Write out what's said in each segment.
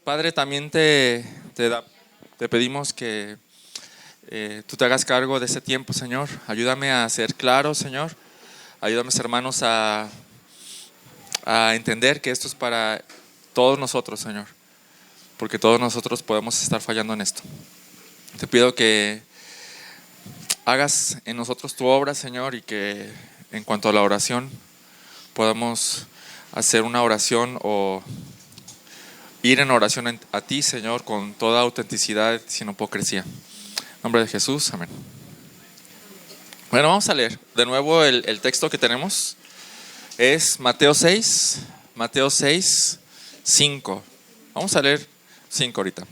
Padre, también te pedimos que tú te hagas cargo de este tiempo, Señor. Ayúdame a ser claro, Señor. Ayúdame, hermanos, a entender que esto es para todos nosotros, Señor, porque todos nosotros podemos estar fallando en esto. Te pido que hagas en nosotros tu obra, Señor, y que en cuanto a la oración podamos hacer una oración o ir en oración a ti, Señor, con toda autenticidad, sin hipocresía. En nombre de Jesús, amén. Bueno, vamos a leer de nuevo el texto que tenemos. Es Mateo 6, 5. Vamos a leer 5 ahorita.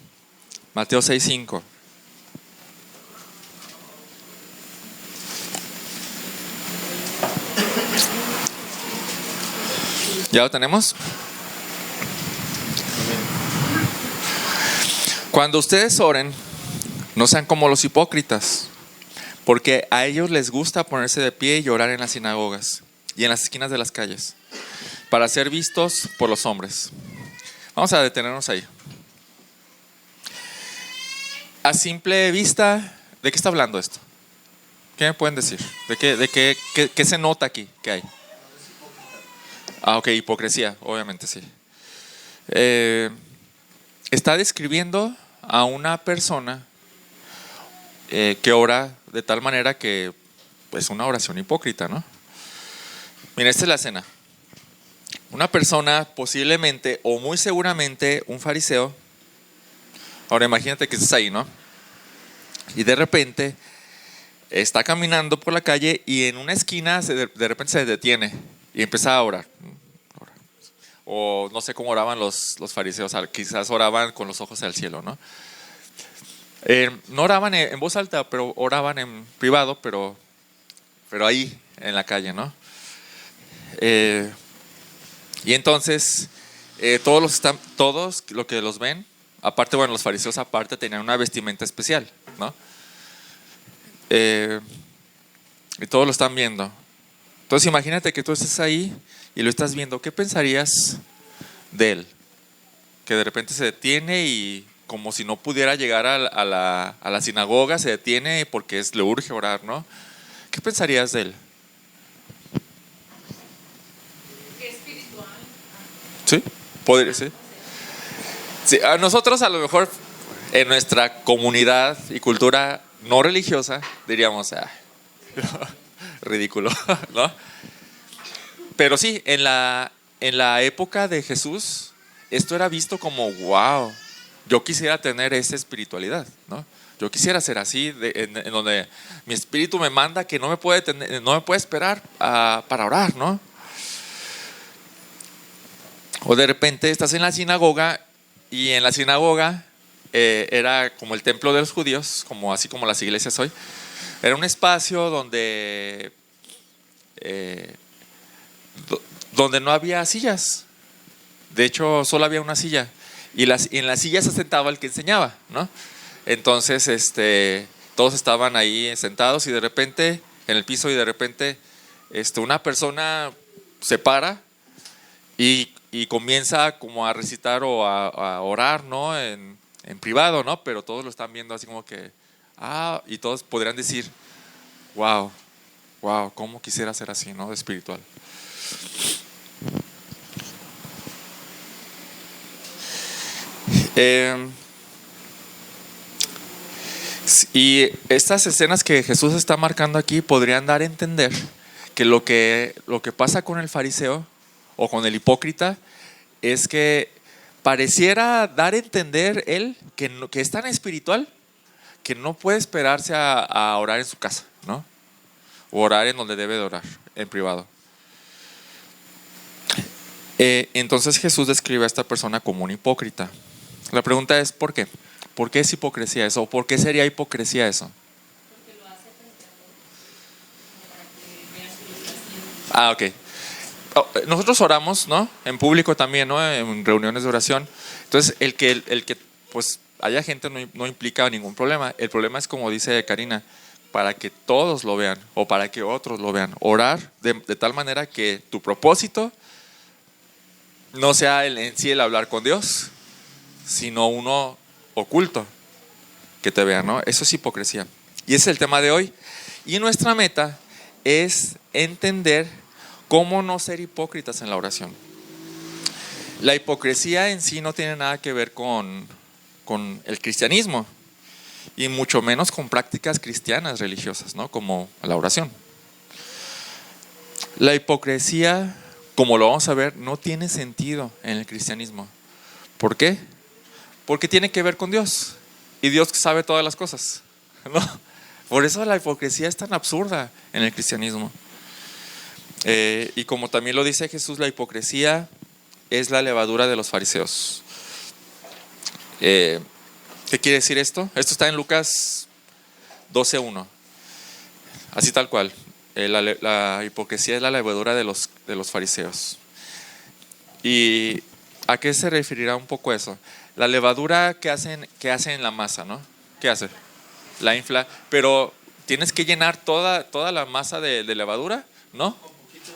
Mateo 6, 5. ¿Ya lo tenemos? Cuando ustedes oren, no sean como los hipócritas, porque a ellos les gusta ponerse de pie y orar en las sinagogas y en las esquinas de las calles, para ser vistos por los hombres. Vamos a detenernos ahí. A simple vista, ¿de qué está hablando esto? ¿Qué me pueden decir? ¿Qué se nota aquí? ¿Qué hay? Ok, hipocresía, obviamente sí. Está describiendo a una persona que ora de tal manera que es una oración hipócrita, ¿no? Mira, esta es la escena. Una persona, posiblemente o muy seguramente un fariseo. Ahora imagínate que estés ahí, ¿no? Y de repente está caminando por la calle y en una esquina de repente se detiene y empieza a orar. O no sé cómo oraban los fariseos, quizás oraban con los ojos al cielo, ¿no? No oraban en voz alta, pero oraban en privado, pero ahí en la calle, ¿no? Y entonces todos los que los ven, aparte, bueno, los fariseos aparte tenían una vestimenta especial, ¿no? Y todos lo están viendo. Entonces imagínate que tú estás ahí y lo estás viendo. ¿Qué pensarías de él? Que de repente se detiene y como si no pudiera llegar a la sinagoga, se detiene porque le urge orar, ¿no? ¿Qué pensarías de él? ¿Qué espiritual? ¿Sí? ¿Podría ser? Sí, a nosotros a lo mejor en nuestra comunidad y cultura no religiosa diríamos, ridículo, ¿no? Pero sí, en la época de Jesús, esto era visto como, wow, yo quisiera tener esa espiritualidad, ¿no? Yo quisiera ser así, en donde mi espíritu me manda que no me puede esperar para orar, ¿no? O de repente estás en la sinagoga y en la sinagoga era como el templo de los judíos, así como las iglesias hoy. Era un espacio donde no había sillas. De hecho, solo había una silla. Y en la silla se sentaba el que enseñaba, ¿no? Entonces, todos estaban ahí sentados y de repente, en el piso, y de repente, una persona se para y comienza como a recitar o a orar, ¿no? En privado, ¿no? Pero todos lo están viendo así como que, y todos podrían decir, wow, cómo quisiera ser así, ¿no? Espiritual. Y estas escenas que Jesús está marcando aquí podrían dar a entender que lo que pasa con el fariseo o con el hipócrita es que pareciera dar a entender él que es tan espiritual que no puede esperarse a orar en su casa, ¿no? O orar en donde debe de orar, en privado. Entonces Jesús describe a esta persona como un hipócrita. La pregunta es ¿por qué? ¿Por qué es hipocresía eso? ¿O por qué sería hipocresía eso? Porque lo hace frente a todos, para que veas que lo está haciendo. Ok. Nosotros oramos, ¿no? En público también, ¿no? En reuniones de oración. Entonces, el que pues haya gente no implica ningún problema. El problema es, como dice Karina, para que todos lo vean o para que otros lo vean. Orar de tal manera que tu propósito no sea en sí el hablar con Dios, sino uno oculto que te vean, ¿no? Eso es hipocresía. Y ese es el tema de hoy. Y nuestra meta es entender cómo no ser hipócritas en la oración. La hipocresía en sí no tiene nada que ver con el cristianismo y mucho menos con prácticas cristianas religiosas, ¿no? Como la oración. La hipocresía, como lo vamos a ver, no tiene sentido en el cristianismo. ¿Por qué? Porque tiene que ver con Dios y Dios sabe todas las cosas, ¿no? Por eso la hipocresía es tan absurda en el cristianismo. Y como también lo dice Jesús, la hipocresía es la levadura de los fariseos. ¿Qué quiere decir esto? Esto está en Lucas 12:1. Así tal cual. La hipocresía es la levadura de los fariseos. ¿Y a qué se referirá un poco eso? La levadura que hacen en la masa, ¿no? ¿Qué hace? La infla. Pero tienes que llenar toda la masa de levadura, ¿no?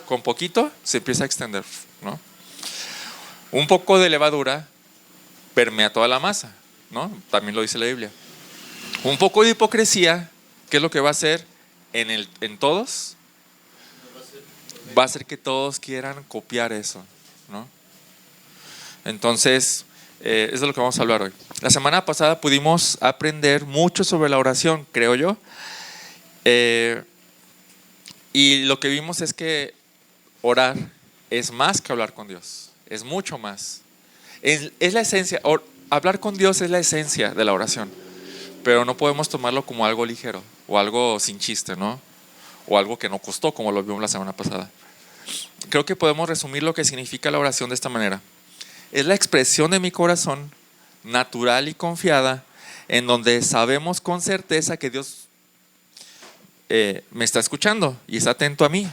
Con poquito se empieza a extender, ¿no? Un poco de levadura permea toda la masa, ¿no? También lo dice la Biblia. Un poco de hipocresía, ¿qué es lo que va a hacer en todos? Va a hacer que todos quieran copiar eso, ¿no? Entonces, eso es lo que vamos a hablar hoy. La semana pasada pudimos aprender mucho sobre la oración, creo yo. Y lo que vimos es que orar es más que hablar con Dios, es mucho más. Es la esencia, hablar con Dios es la esencia de la oración, pero no podemos tomarlo como algo ligero o algo sin chiste, ¿no? O algo que no costó, como lo vimos la semana pasada. Creo que podemos resumir lo que significa la oración de esta manera. Es la expresión de mi corazón, natural y confiada, en donde sabemos con certeza que Dios me está escuchando y está atento a mí.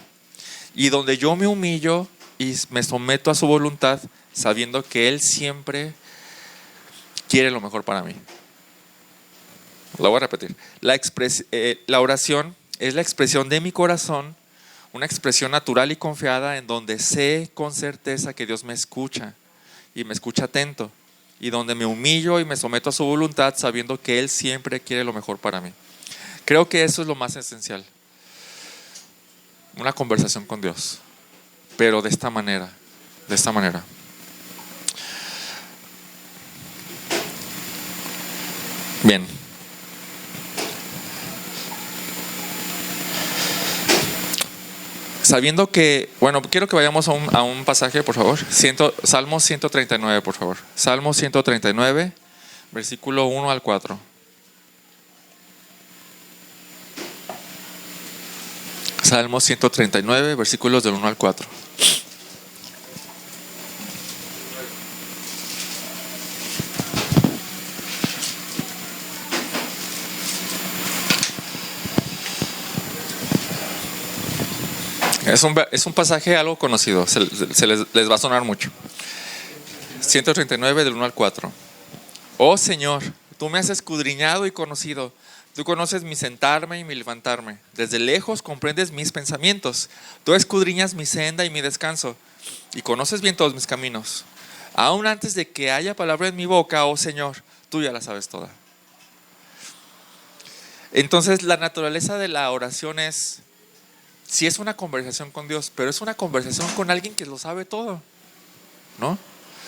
Y donde yo me humillo y me someto a su voluntad, sabiendo que Él siempre quiere lo mejor para mí. Lo voy a repetir. La oración es la expresión de mi corazón, una expresión natural y confiada en donde sé con certeza que Dios me escucha y me escucha atento, y donde me humillo y me someto a su voluntad sabiendo que Él siempre quiere lo mejor para mí. Creo que eso es lo más esencial. Una conversación con Dios, pero de esta manera. Bien. Sabiendo que, bueno, quiero que vayamos a un pasaje, por favor. Salmo 139, por favor. Salmo 139, versículo 1 al 4. Salmo 139, versículos del 1 al 4. Es un pasaje algo conocido, les va a sonar mucho. 139 del 1 al 4. Oh Señor, tú me has escudriñado y conocido. Tú conoces mi sentarme y mi levantarme. Desde lejos comprendes mis pensamientos. Tú escudriñas mi senda y mi descanso, y conoces bien todos mis caminos. Aún antes de que haya palabra en mi boca, oh Señor, tú ya la sabes toda. Entonces, la naturaleza de la oración sí es una conversación con Dios, pero es una conversación con alguien que lo sabe todo, ¿no?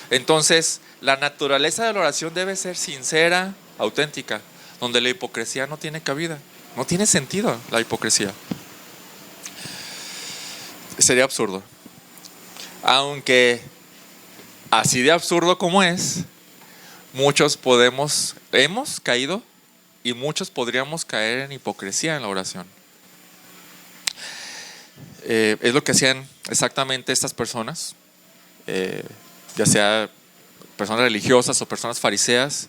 Entonces, la naturaleza de la oración debe ser sincera, auténtica, donde la hipocresía no tiene cabida. No tiene sentido la hipocresía. Sería absurdo. Aunque, así de absurdo como es, muchos hemos caído y muchos podríamos caer en hipocresía en la oración. Es lo que hacían exactamente estas personas, ya sea personas religiosas o personas fariseas,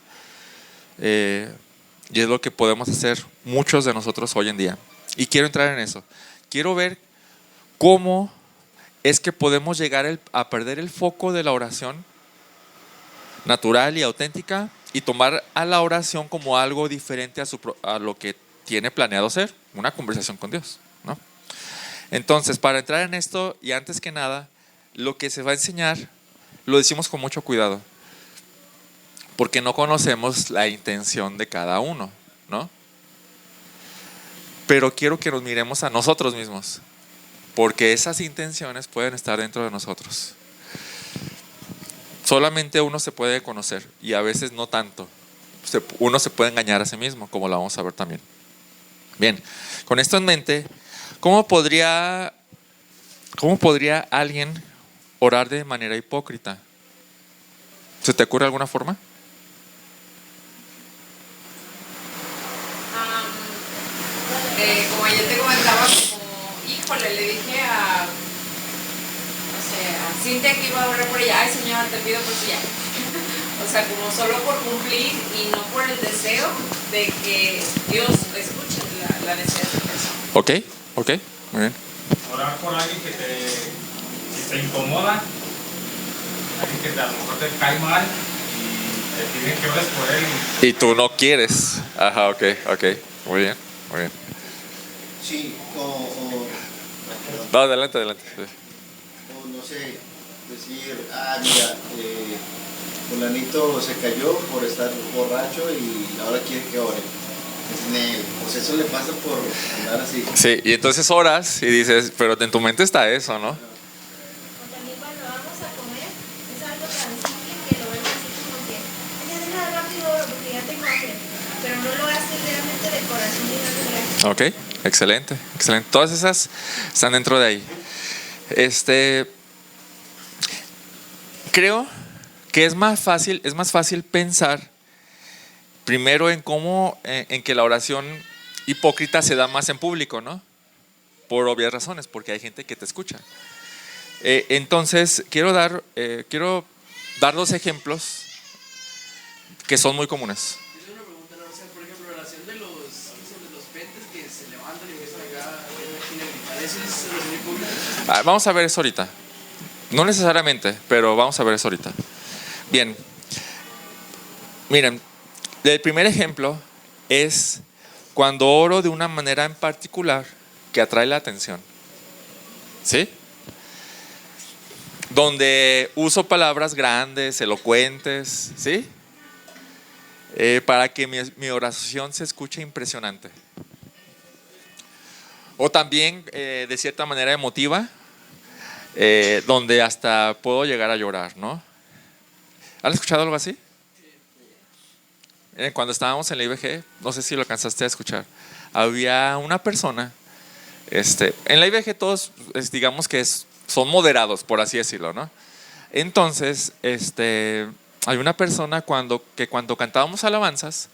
y es lo que podemos hacer muchos de nosotros hoy en día. Y quiero entrar en eso. Quiero ver cómo es que podemos llegar a perder el foco de la oración natural y auténtica y tomar a la oración como algo diferente a lo que tiene planeado ser, una conversación con Dios, ¿no? Entonces, para entrar en esto, y antes que nada, lo que se va a enseñar, lo decimos con mucho cuidado, porque no conocemos la intención de cada uno, ¿no? Pero quiero que nos miremos a nosotros mismos, porque esas intenciones pueden estar dentro de nosotros. Solamente uno se puede conocer y a veces no tanto. Uno se puede engañar a sí mismo, como lo vamos a ver también. Bien, con esto en mente, ¿cómo podría alguien orar de manera hipócrita? ¿Se te ocurre alguna forma? Como ayer te comentaba, híjole, le dije a Cintia que iba a orar por ella, ay Señor, te pido por su ya. O sea, como solo por cumplir y no por el deseo de que Dios escuche la necesidad de esa persona. Ok, muy bien. Orar por alguien que te incomoda, alguien que a lo mejor te cae mal y te piden que ores por él. Y tú no quieres. Ajá, ok, muy bien. Sí, perdón. No, adelante. O no sé, decir, mira, fulanito se cayó por estar borracho y ahora quiere que ore. Pues eso le pasa por andar así. Sí, y entonces oras y dices, pero en tu mente está eso, ¿no? O también cuando vamos a comer, es algo tan simple que lo vemos así como que, ay, deja rápido porque ya tengo hambre. Pero no lo haces realmente de corazón y dando gracias. Ok, excelente. Todas esas están dentro de ahí. Creo que es más fácil pensar primero en cómo, en que la oración hipócrita se da más en público, ¿no? Por obvias razones, porque hay gente que te escucha. Entonces, quiero dar 2 ejemplos que son muy comunes. Yo tengo una pregunta, ¿no? O sea, por ejemplo, la oración de los pentes que se levantan y empiezan acá a gritar, ¿eso es oración hipócrita? Vamos a ver eso ahorita. No necesariamente, pero vamos a ver eso ahorita. Bien. Miren, el primer ejemplo es cuando oro de una manera en particular que atrae la atención. ¿Sí? Donde uso palabras grandes, elocuentes, ¿sí? Para que mi oración se escuche impresionante. O también, de cierta manera emotiva, donde hasta puedo llegar a llorar, ¿no? ¿Han escuchado algo así? Cuando estábamos en la IBG, no sé si lo alcanzaste a escuchar, había una persona, en la IBG todos, digamos que son moderados, por así decirlo, ¿no? Entonces, hay una persona que cuando cantábamos alabanzas,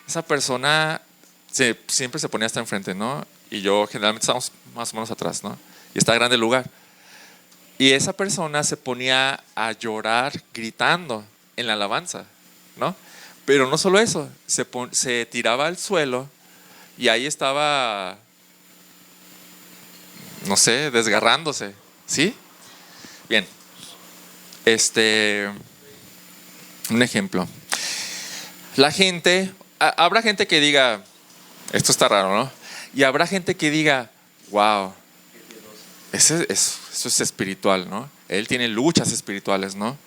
esa persona siempre se ponía hasta enfrente, ¿no? Y yo generalmente estábamos más o menos atrás, ¿no? Y está grande el lugar. Y esa persona se ponía a llorar gritando en la alabanza, ¿no? Pero no solo eso, se tiraba al suelo y ahí estaba, no sé, desgarrándose, ¿sí? Bien, un ejemplo. La gente, habrá gente que diga, esto está raro, ¿no? Y habrá gente que diga, wow, eso es espiritual, ¿no? Él tiene luchas espirituales, ¿no?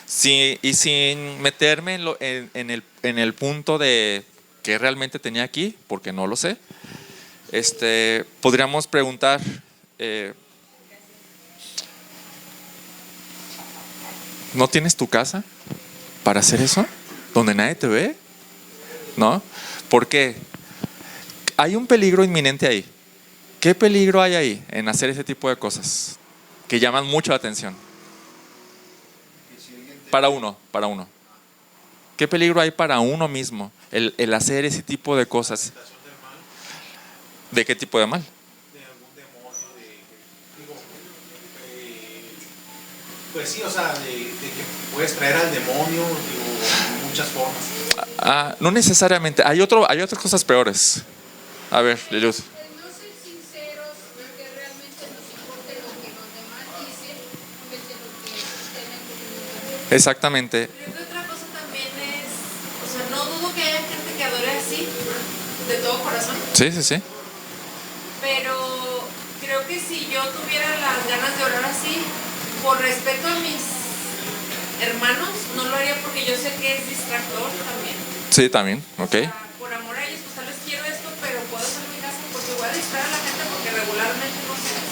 Sí, y sin meterme en el punto de qué realmente tenía aquí, porque no lo sé, podríamos preguntar, ¿no tienes tu casa para hacer eso? ¿Donde nadie te ve? ¿No? ¿Por qué? Hay un peligro inminente ahí. ¿Qué peligro hay ahí en hacer ese tipo de cosas que llaman mucho la atención? Para uno. ¿Qué peligro hay para uno mismo el hacer ese tipo de cosas? ¿De qué tipo de mal? De algún demonio, pues sí, o sea, de que puedes traer al demonio, de muchas formas. No necesariamente. Hay otras cosas peores. A ver, Liluz. No ser sinceros, porque realmente nos importa lo que los demás dicen, en vez de lo que tengan que tener. Exactamente. Creo que otra cosa también es, o sea, no dudo que haya gente que adore así, de todo corazón, Sí. pero creo que si yo tuviera las ganas de orar así, por respeto a mis hermanos, no lo haría porque yo sé que es distractor también. Sí, también, ok. O sea, por amor a ellos, pues tal vez quiero esto, pero puedo hacer en mi casa porque voy a distraer a la gente porque regularmente no se hace.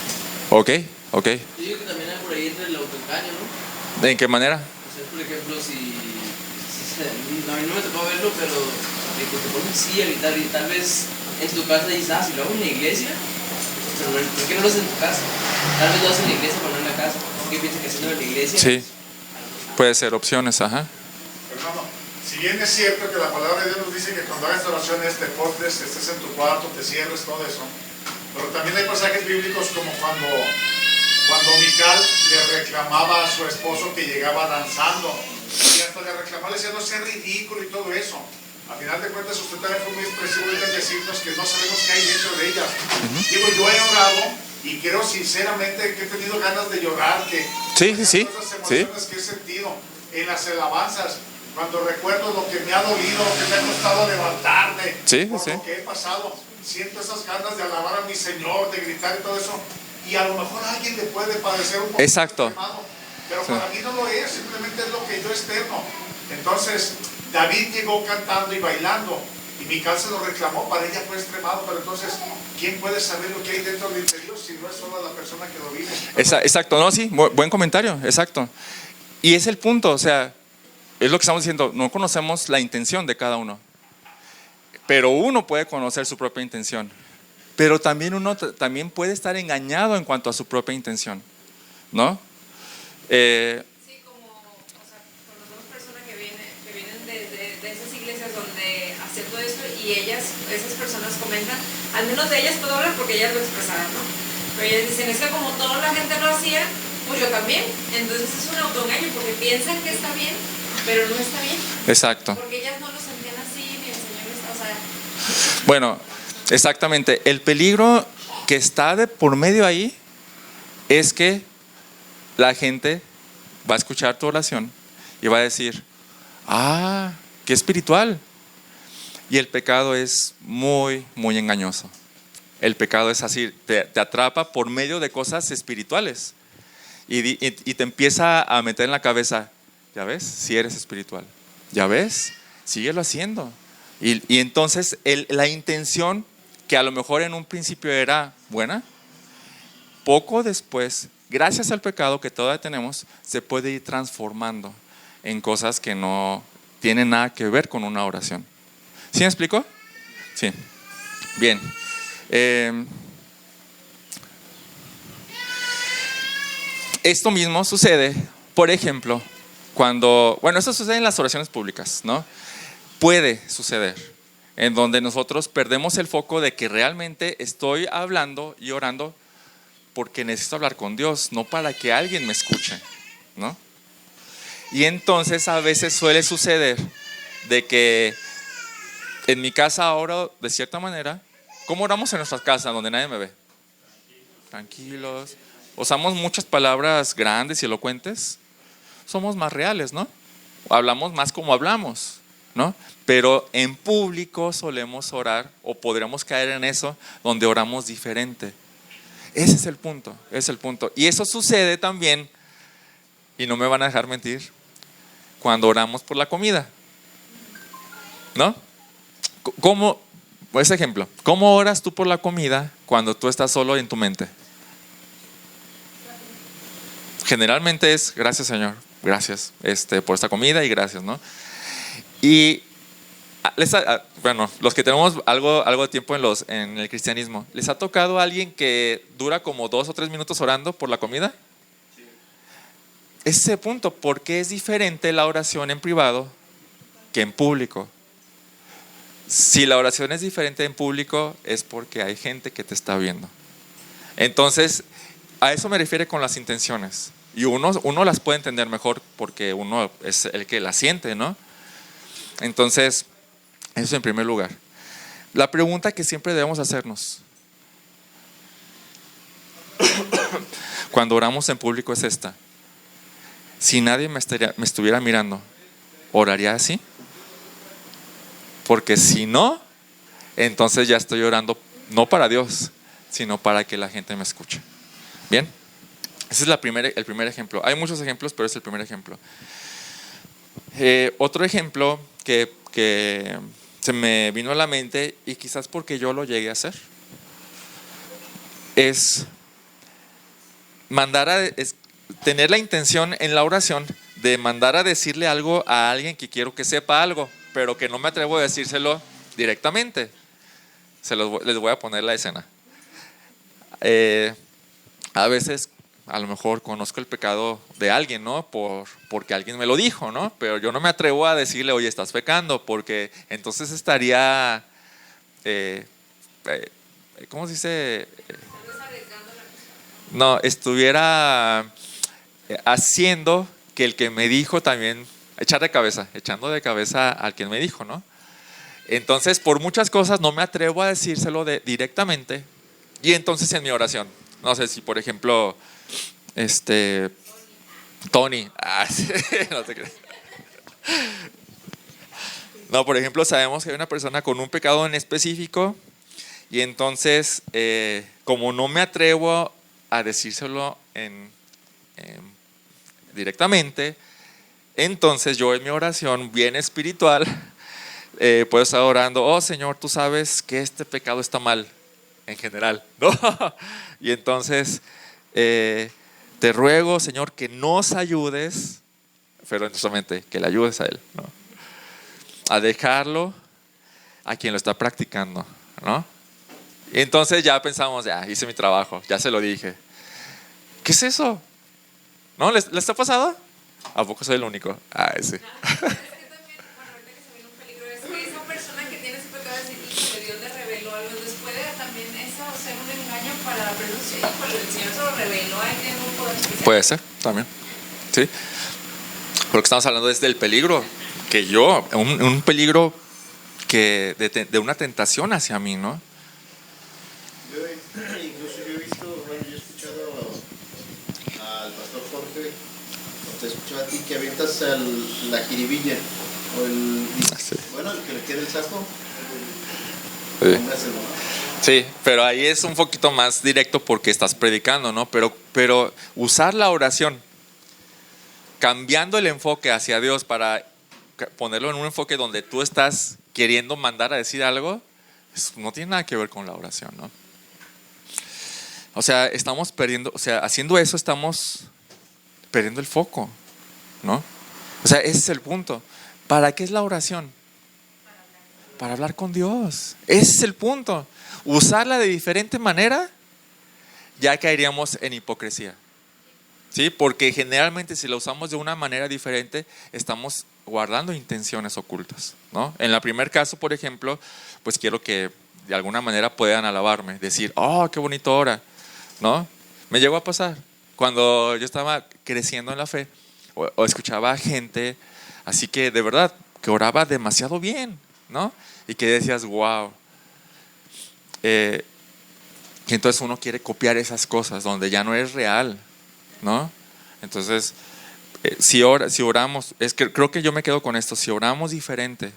Ok, ok. Yo digo que también hay por ahí entre el autoengaño, ¿no? ¿En qué manera? O sea, por ejemplo, a mí no me tocó verlo, pero de que te pones así a gritar y tal vez en tu casa dices, si lo hago en la iglesia, pero ¿por qué no lo haces en tu casa? Tal vez lo haces en la iglesia, pero no en la casa. ¿Qué piensas que haciendo en la iglesia? Sí, puede ser opciones, ajá. Hermano, si bien es cierto que la palabra de Dios nos dice que cuando hagas oraciones te postres, estés en tu cuarto, te cierres, todo eso, pero también hay pasajes bíblicos como cuando Mical le reclamaba a su esposo que llegaba danzando y hasta le reclamaba, le decía, no sea ridículo y todo eso. A final de cuentas usted también fue muy expresivo en decirnos que no sabemos qué hay dentro de ellas. Digo, yo he orado y creo sinceramente que he tenido ganas de llorar, que Sí. esas emociones que he sentido en las alabanzas, cuando recuerdo lo que me ha dolido, lo que me ha costado levantarme, por lo que he pasado, siento esas ganas de alabar a mi Señor, de gritar y todo eso, y a lo mejor a alguien le puede parecer un poco extremado, pero para mí no lo es, simplemente es lo que yo externo. Entonces David llegó cantando y bailando y Mical se lo reclamó, para ella fue extremado, pero entonces ¿quién puede saber lo que hay dentro del interior si no es solo la persona que lo vive? Exacto, no, sí, buen comentario, exacto. Y es el punto, o sea, es lo que estamos diciendo, no conocemos la intención de cada uno, pero uno puede conocer su propia intención, pero también uno también puede estar engañado en cuanto a su propia intención, ¿no? Sí, como, o sea, conocemos personas que vienen de esas iglesias donde acepto esto y esas personas comentan, al menos de ellas puedo hablar porque ellas lo expresaron, ¿no? Pero ellas dicen, es que como toda la gente lo hacía, pues yo también. Entonces es un autoengaño porque piensan que está bien, pero no está bien. Exacto. Porque ellas no lo sentían así, ni el Señor está, o sea. Bueno, exactamente. El peligro que está de por medio ahí es que la gente va a escuchar tu oración y va a decir, qué espiritual. Y el pecado es muy, muy engañoso. El pecado es así, te atrapa por medio de cosas espirituales y te empieza a meter en la cabeza, ya ves, si eres espiritual, ya ves, síguelo haciendo. Y entonces la intención, que a lo mejor en un principio era buena, poco después, gracias al pecado que todavía tenemos, se puede ir transformando en cosas que no tienen nada que ver con una oración. ¿Sí me explico? Sí. Bien. Esto mismo sucede, por ejemplo, esto sucede en las oraciones públicas, ¿no? Puede suceder en donde nosotros perdemos el foco de que realmente estoy hablando y orando porque necesito hablar con Dios, no para que alguien me escuche, ¿no? Y entonces a veces suele suceder de que en mi casa oro de cierta manera. ¿Cómo oramos en nuestras casas donde nadie me ve? Tranquilos. Usamos muchas palabras grandes y elocuentes. Somos más reales, ¿no? Hablamos más como hablamos, ¿no? Pero en público solemos orar, o podríamos caer en eso, donde oramos diferente. Ese es el punto, Y eso sucede también, y no me van a dejar mentir, cuando oramos por la comida, ¿no? Ese ejemplo, ¿cómo oras tú por la comida cuando tú estás solo en tu mente? Generalmente es, gracias Señor, gracias por esta comida y gracias, ¿no? Y bueno, los que tenemos algo de tiempo en el cristianismo, ¿les ha tocado a alguien que dura como 2 o 3 minutos orando por la comida? Sí. Ese punto, ¿por qué es diferente la oración en privado que en público? Si la oración es diferente en público, es porque hay gente que te está viendo. Entonces, a eso me refiero con las intenciones. Y uno las puede entender mejor porque uno es el que las siente, ¿no? Entonces, eso en primer lugar. La pregunta que siempre debemos hacernos cuando oramos en público es esta: si nadie me estuviera mirando, ¿oraría así? Porque si no, entonces ya estoy orando no para Dios, sino para que la gente me escuche. Bien, ese es el primer ejemplo. Hay muchos ejemplos, pero es el primer ejemplo. Otro ejemplo que se me vino a la mente, y quizás porque yo lo llegué a hacer, es tener la intención en la oración de mandar a decirle algo a alguien que quiero que sepa algo, pero que no me atrevo a decírselo directamente. Les voy a poner la escena. A veces, a lo mejor conozco el pecado de alguien, ¿no? Porque alguien me lo dijo, ¿no? Pero yo no me atrevo a decirle, oye, estás pecando, porque entonces estaría, ¿cómo se dice? No, estuviera haciendo que el que me dijo también, echando de cabeza al que me dijo, ¿no? Entonces, por muchas cosas no me atrevo a decírselo directamente. Y entonces en mi oración, no sé si por ejemplo, Tony, no te creas. No, por ejemplo, sabemos que hay una persona con un pecado en específico, y entonces, como no me atrevo a decírselo directamente, entonces yo en mi oración bien espiritual puedo estar orando, oh Señor, tú sabes que este pecado está mal en general, ¿no? Y entonces te ruego, Señor, que nos ayudes, pero justamente que le ayudes a él, ¿no? A dejarlo a quien lo está practicando, ¿no? Y entonces ya pensamos, ya hice mi trabajo, ya se lo dije. ¿Qué es eso? ¿No? ¿Les ha pasado? ¿A poco soy el único? Sí. Es que también, bueno, ahorita que se viene un peligro, es que esa persona que tiene ese pecado y que Dios le reveló algo, entonces puede también eso ser un engaño para la persona. Híjole, el Señor se lo reveló, ahí tiene un poder especial. Puede ser, también. Sí. Lo que estamos hablando es del peligro, un peligro de una tentación hacia mí, ¿no? Incluso yo he visto, bueno, yo he escuchado al pastor Jorge, o te he escuchado a ti, que avientas la jiribilla, o bueno, el que le queda el saco. Sí, pero ahí es un poquito más directo porque estás predicando, ¿no? Pero usar la oración, cambiando el enfoque hacia Dios para ponerlo en un enfoque donde tú estás queriendo mandar a decir algo, no tiene nada que ver con la oración, ¿no? O sea, estamos perdiendo, o sea, haciendo eso estamos perdiendo el foco, ¿no? O sea, ese es el punto. ¿Para qué es la oración? Para hablar con Dios. Ese es el punto. Usarla de diferente manera, ya caeríamos en hipocresía. ¿Sí? Porque generalmente si la usamos de una manera diferente, estamos guardando intenciones ocultas, ¿no? En el primer caso, por ejemplo, pues quiero que de alguna manera puedan alabarme, decir, oh, qué bonito ora, ¿no? Me llegó a pasar cuando yo estaba creciendo en la fe, o escuchaba a gente así que de verdad que oraba demasiado bien, ¿no? Y que decías, wow. Y entonces uno quiere copiar esas cosas donde ya no es real, ¿no? Entonces, si oramos, creo que yo me quedo con esto, si oramos diferente,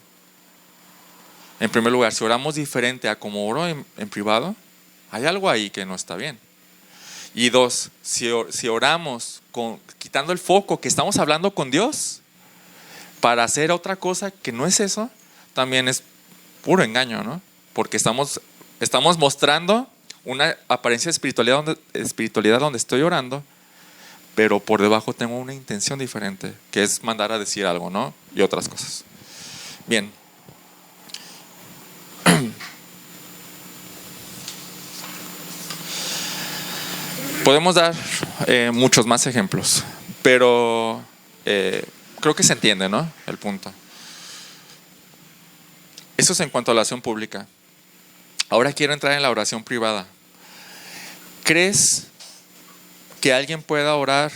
en primer lugar, si oramos diferente a como oro en privado, hay algo ahí que no está bien. Y dos, si oramos quitando el foco que estamos hablando con Dios para hacer otra cosa que no es eso, también es puro engaño, ¿no? Porque estamos mostrando una apariencia de espiritualidad donde estoy orando, pero por debajo tengo una intención diferente, que es mandar a decir algo, ¿no? Y otras cosas. Bien. Podemos dar muchos más ejemplos, pero creo que se entiende, ¿no? El punto. Eso es en cuanto a la oración pública. Ahora quiero entrar en la oración privada. ¿Crees que alguien pueda orar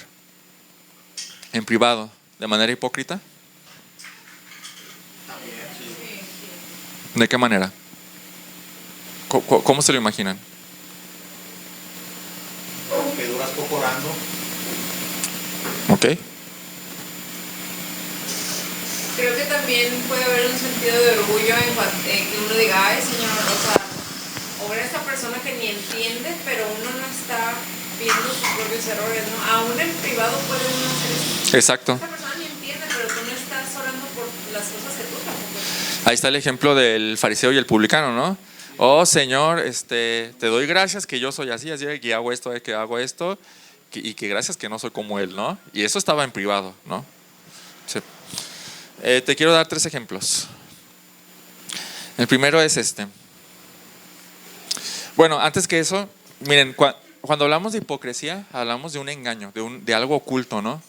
en privado de manera hipócrita? ¿De qué manera? ¿Cómo se lo imaginan? Que duras poco orando. Ok. Creo que también puede haber un sentido de orgullo en que uno diga, ay Señor, o sea, obra esta persona que ni entiende, pero uno no está viendo sus propios errores, ¿no? Aún en privado puede uno hacer eso. Exacto. Esta persona ni entiende, pero tú no estás orando las cosas que tú tampoco. Ahí está el ejemplo del fariseo y el publicano, ¿no? Oh Señor, te doy gracias que yo soy así, que hago esto, y que gracias que no soy como él, ¿no? Y eso estaba en privado, ¿no? Sí. Te quiero dar 3 ejemplos. El primero es este. Bueno, antes que eso, miren, cuando hablamos de hipocresía, hablamos de un engaño, de algo oculto, ¿no?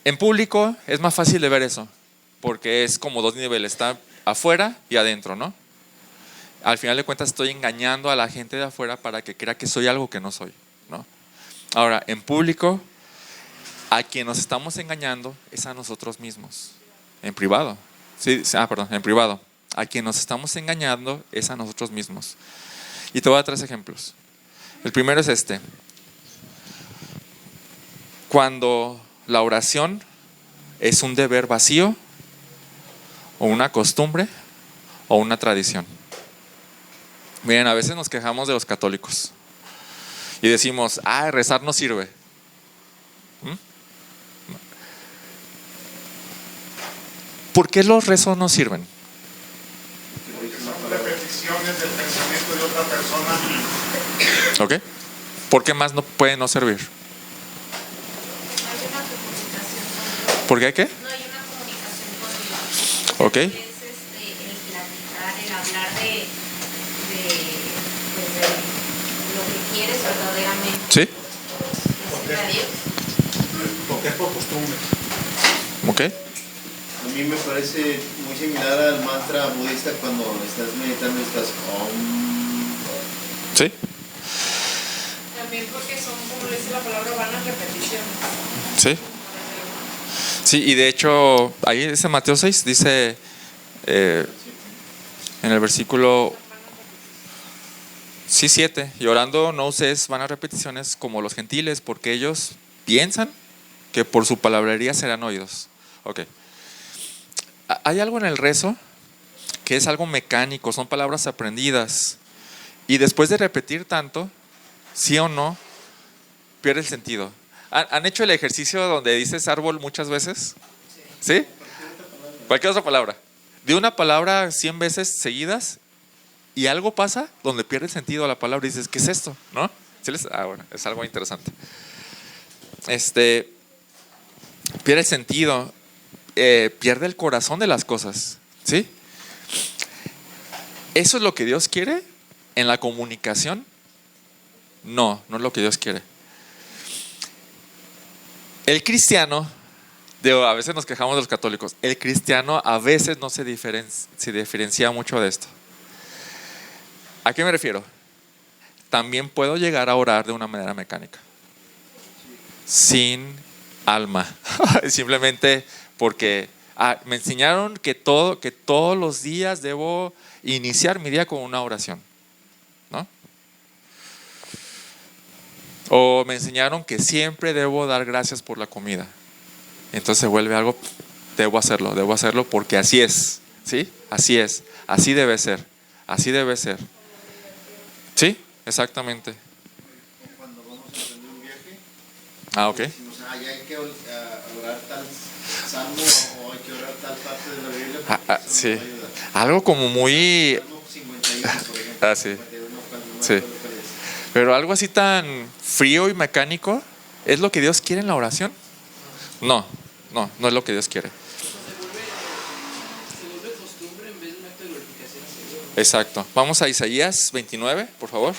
En público es más fácil de ver eso, porque es como 2 niveles, está afuera y adentro, ¿no? Al final de cuentas estoy engañando a la gente de afuera para que crea que soy algo que no soy, ¿no? Ahora, en público, a quien nos estamos engañando es a nosotros mismos. En privado. En privado. A quien nos estamos engañando es a nosotros mismos. Y te voy a dar 3 ejemplos. El primero es este. Cuando la oración es un deber vacío, o una costumbre, o una tradición. Miren, a veces nos quejamos de los católicos y decimos, rezar no sirve. ¿Por qué los rezos no sirven? Porque son repeticiones del pensamiento de otra persona. ¿Ok? ¿Por qué más no puede no servir? No hay una comunicación con Dios. ¿Por qué hay qué? No hay una comunicación con Dios. Ok. Es el platicar, el hablar de lo que quieres verdaderamente. ¿Sí? Decirle a Dios. Porque es por costumbre. ¿Ok? A mí me parece muy similar al mantra budista cuando estás meditando y estás ¿Sí? También porque son, como le dice la palabra, vanas repeticiones. ¿Sí? Sí, y de hecho, ahí dice Mateo 6, dice en el versículo 7, y orando no uséis vanas repeticiones como los gentiles, porque ellos piensan que por su palabrería serán oídos. Ok. Hay algo en el rezo que es algo mecánico, son palabras aprendidas, y después de repetir tanto, sí o no, pierde el sentido. ¿Han hecho el ejercicio donde dices árbol muchas veces? ¿Sí? Cualquier otra palabra. De una palabra 100 veces seguidas y algo pasa donde pierde el sentido la palabra y dices, ¿qué es esto? ¿No? Bueno, es algo interesante. Pierde el sentido, pierde el corazón de las cosas. ¿Sí? ¿Eso es lo que Dios quiere en la comunicación? No, no es lo que Dios quiere. El cristiano, a veces nos quejamos de los católicos, el cristiano a veces no se diferencia mucho de esto. ¿A qué me refiero? También puedo llegar a orar de una manera mecánica, sin alma, simplemente porque me enseñaron que todos los días debo iniciar mi día con una oración, ¿no? O me enseñaron que siempre debo dar gracias por la comida. Entonces se vuelve algo, debo hacerlo porque así es, ¿sí? Así es, así debe ser. ¿Sí? Exactamente. Cuando vamos a hacer un viaje, Ok. decimos, ya hay que orar tal salmo o hay que orar tal parte de la Biblia. Eso Sí. nos va a ayudar. Algo como muy... Salmo 51, por ejemplo. Sí. 51, cuando no me Sí. acuerdo cuál es. Pero algo así tan frío y mecánico, ¿es lo que Dios quiere en la oración? No es lo que Dios quiere. Se vuelve costumbre en vez de un acto de glorificación hacia Dios. Exacto. Vamos a Isaías 29, por favor.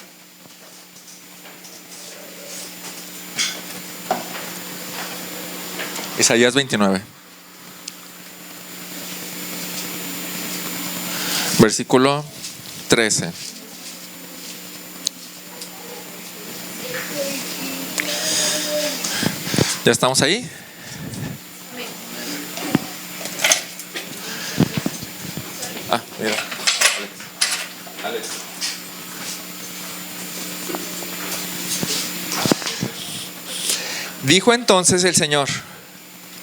Isaías 29. Versículo 13. ¿Ya estamos ahí? Mira. Alex. Dijo entonces el Señor: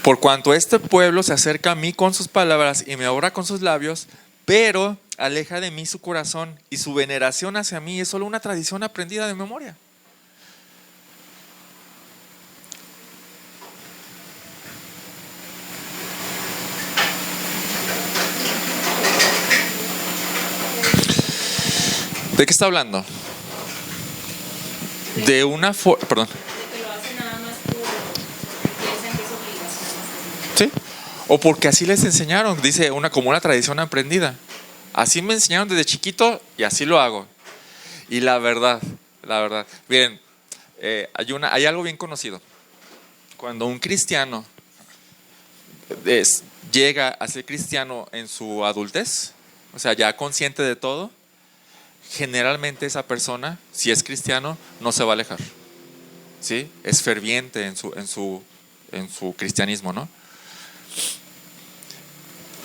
por cuanto este pueblo se acerca a mí con sus palabras y me obra con sus labios, pero aleja de mí su corazón, y su veneración hacia mí es solo una tradición aprendida de memoria. ¿De qué está hablando? De una forma, perdón. Que lo hacen nada más porque piensan que es obligación. ¿Sí? O porque así les enseñaron, dice como una tradición aprendida. Así me enseñaron desde chiquito y así lo hago. Y la verdad, miren, hay algo bien conocido. Cuando un cristiano llega a ser cristiano en su adultez, o sea, ya consciente de todo, generalmente esa persona, si es cristiano, no se va a alejar. ¿Sí? Es ferviente en su cristianismo, ¿no?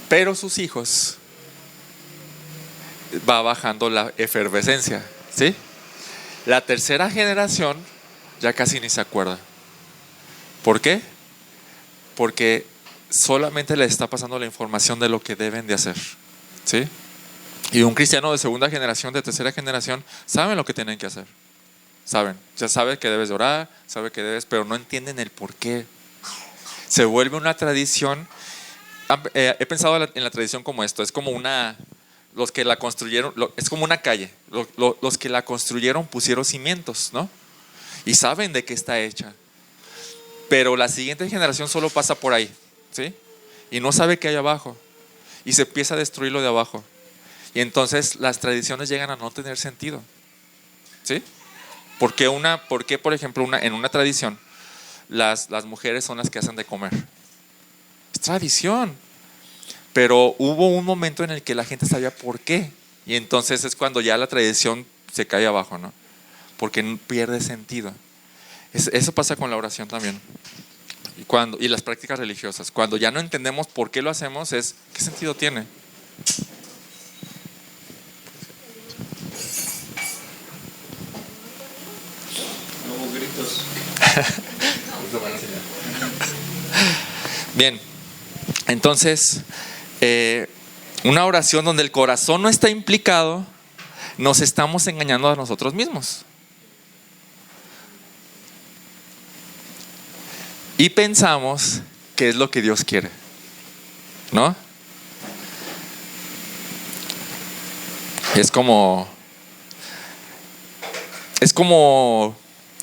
Pero sus hijos va bajando la efervescencia, ¿sí? La tercera generación ya casi ni se acuerda. ¿Por qué? Porque solamente les está pasando la información de lo que deben de hacer, ¿sí? Y un cristiano de segunda generación, de tercera generación, saben lo que tienen que hacer. Saben, ya sabe que debes de orar, sabe que debes, pero no entienden el por qué. Se vuelve una tradición. He pensado en la tradición como esto, es como los que la construyeron, es como una calle. Los que la construyeron pusieron cimientos, ¿no? Y saben de qué está hecha. Pero la siguiente generación solo pasa por ahí, ¿sí? Y no sabe qué hay abajo. Y se empieza a destruir lo de abajo. Y entonces las tradiciones llegan a no tener sentido, ¿sí? ¿Por qué, por ejemplo, en una tradición las mujeres son las que hacen de comer? Es tradición. Pero hubo un momento en el que la gente sabía por qué. Y entonces es cuando ya la tradición se cae abajo, ¿no? Porque pierde sentido. Eso pasa con la oración también. Y las prácticas religiosas. Cuando ya no entendemos por qué lo hacemos, ¿qué sentido tiene? No hubo gritos. Bien, entonces, una oración donde el corazón no está implicado, nos estamos engañando a nosotros mismos. Y pensamos que es lo que Dios quiere, ¿no? Es como,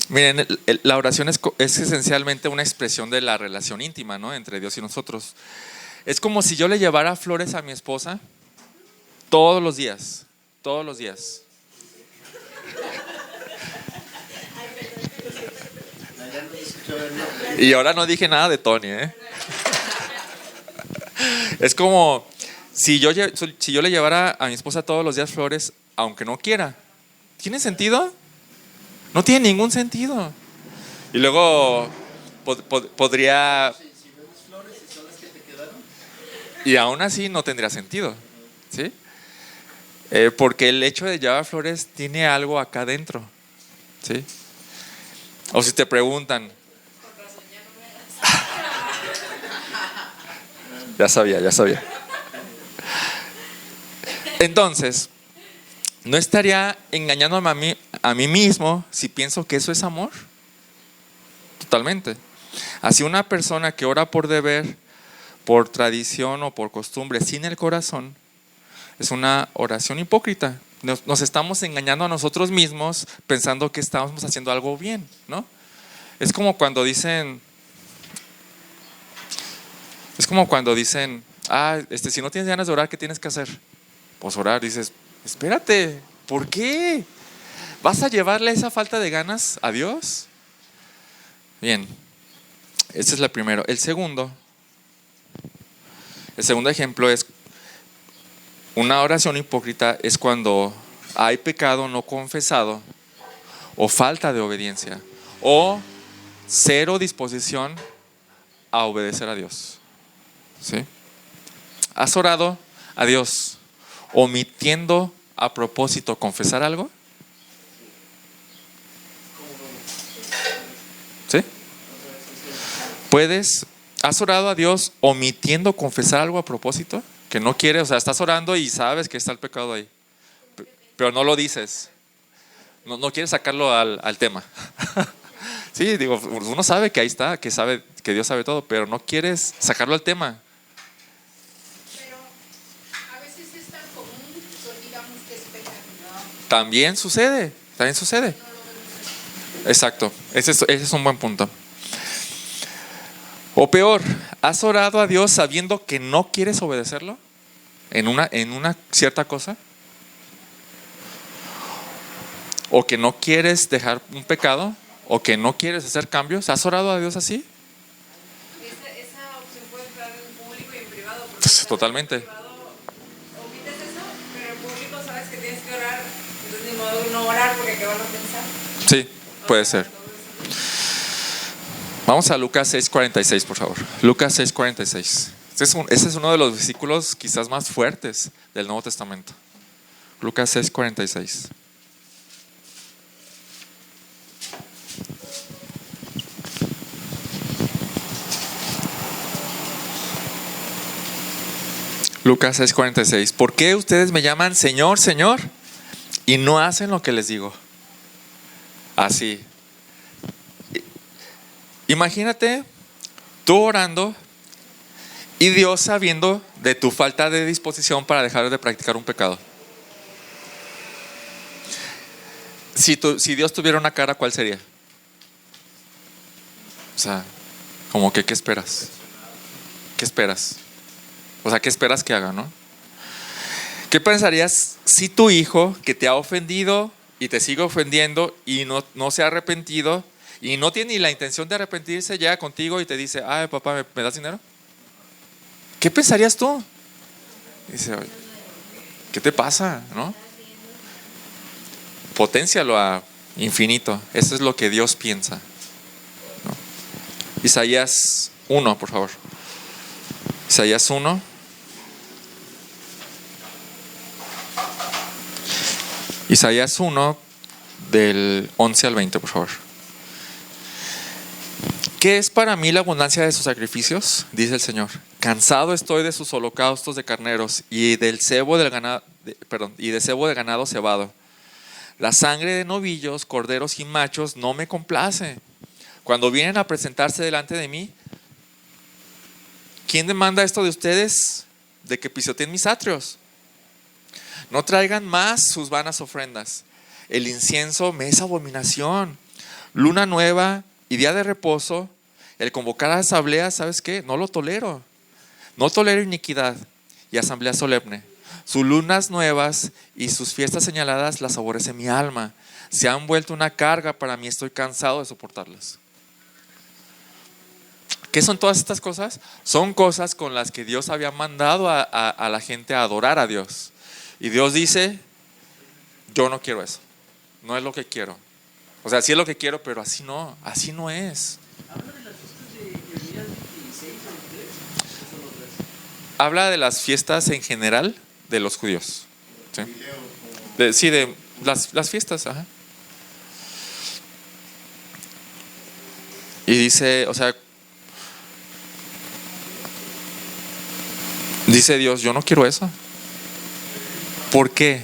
miren, la oración es esencialmente una expresión de la relación íntima, ¿no? Entre Dios y nosotros. Es como si yo le llevara flores a mi esposa todos los días. Y ahora no dije nada de Tony, ¿eh? Es como si yo le llevara a mi esposa todos los días flores, aunque no quiera. ¿Tiene sentido? No tiene ningún sentido. Y luego podría... Y aún así no tendría sentido, ¿sí? Porque el hecho de llevar flores tiene algo acá adentro, ¿sí? O si te preguntan... Ya sabía. Entonces, ¿no estaría engañándome a mí mismo si pienso que eso es amor? Totalmente. Así una persona que ora por deber, por tradición o por costumbre, sin el corazón, es una oración hipócrita. Nos estamos engañando a nosotros mismos pensando que estamos haciendo algo bien, ¿no? Es como cuando dicen, si no tienes ganas de orar, ¿qué tienes que hacer? Pues orar. Dices, espérate, ¿por qué? ¿Vas a llevarle esa falta de ganas a Dios? Bien, este es el primero. El segundo ejemplo es una oración hipócrita, es cuando hay pecado no confesado o falta de obediencia o cero disposición a obedecer a Dios, ¿sí? ¿Has orado a Dios omitiendo a propósito confesar algo? ¿Sí? ¿Has orado a Dios omitiendo confesar algo a propósito? Que no quieres, o sea, estás orando y sabes que está el pecado ahí, pero no lo dices. No quieres sacarlo al tema. Sí, digo, uno sabe que ahí está, que Dios sabe todo, pero no quieres sacarlo al tema. Pero a veces es tan común, pues digamos que es pecado. También sucede. Exacto, ese es un buen punto. O peor, ¿has orado a Dios sabiendo que no quieres obedecerlo en una cierta cosa? ¿O que no quieres dejar un pecado? ¿O que no quieres hacer cambios? ¿Has orado a Dios así? Esa opción puede entrar en público y en privado. Totalmente. En privado omites eso, pero en público sabes que tienes que orar. Entonces ni modo no orar porque ¿qué van a pensar? Sí, puede ser. Vamos a Lucas 6:46, por favor. Lucas 6:46. Ese es uno de los versículos quizás más fuertes del Nuevo Testamento. Lucas 6:46. Lucas 6:46. ¿Por qué ustedes me llaman Señor, Señor, y no hacen lo que les digo? Así. Imagínate tú orando y Dios sabiendo de tu falta de disposición para dejar de practicar un pecado. Si Dios tuviera una cara, ¿cuál sería? O sea, como que ¿qué esperas? ¿Qué esperas? O sea, ¿qué esperas que haga, no? ¿Qué pensarías si tu hijo que te ha ofendido y te sigue ofendiendo y no se ha arrepentido y no tiene ni la intención de arrepentirse, llega contigo y te dice, ay papá, ¿me das dinero? ¿Qué pensarías tú? Dice, ¿qué te pasa? ¿No? Poténcialo a infinito. Eso es lo que Dios piensa, ¿no? Isaías 1, por favor. Isaías 1. Isaías 1 del 11 al 20, por favor. ¿Qué es para mí la abundancia de sus sacrificios? Dice el Señor. Cansado estoy de sus holocaustos de carneros y del cebo del ganado, y de cebo de ganado cebado. La sangre de novillos, corderos y machos no me complace. Cuando vienen a presentarse delante de mí, ¿quién demanda esto de ustedes? De que pisoteen mis atrios. No traigan más sus vanas ofrendas. El incienso me es abominación. Luna nueva y día de reposo, el convocar a asambleas, ¿sabes qué? No lo tolero. No tolero iniquidad y asamblea solemne. Sus lunas nuevas y sus fiestas señaladas las aborrece mi alma. Se han vuelto una carga para mí, estoy cansado de soportarlas. ¿Qué son todas estas cosas? Son cosas con las que Dios había mandado a la gente a adorar a Dios. Y Dios dice, yo no quiero eso. No es lo que quiero. O sea, sí es lo que quiero, pero así no es. ¿Habla de las fiestas de Jeremías 26 o 23? ¿O solo 3? Habla de las fiestas en general de los judíos. ¿Sí? De las fiestas. Ajá. Y dice, o sea, dice Dios, yo no quiero eso. ¿Por qué?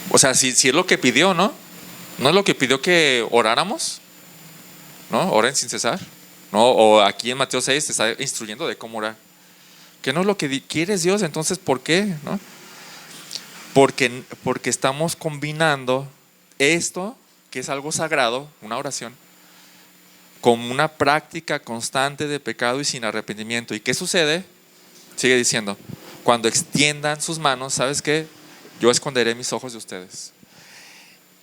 O sea, si es lo que pidió, ¿no? ¿No es lo que pidió que oráramos? ¿No? Oren sin cesar. ¿No? O aquí en Mateo 6 te está instruyendo de cómo orar. ¿Qué no es lo que quieres, Dios? Entonces, ¿por qué? ¿No? Porque estamos combinando esto, que es algo sagrado, una oración, con una práctica constante de pecado y sin arrepentimiento. ¿Y qué sucede? Sigue diciendo, cuando extiendan sus manos, ¿sabes qué? Yo esconderé mis ojos de ustedes.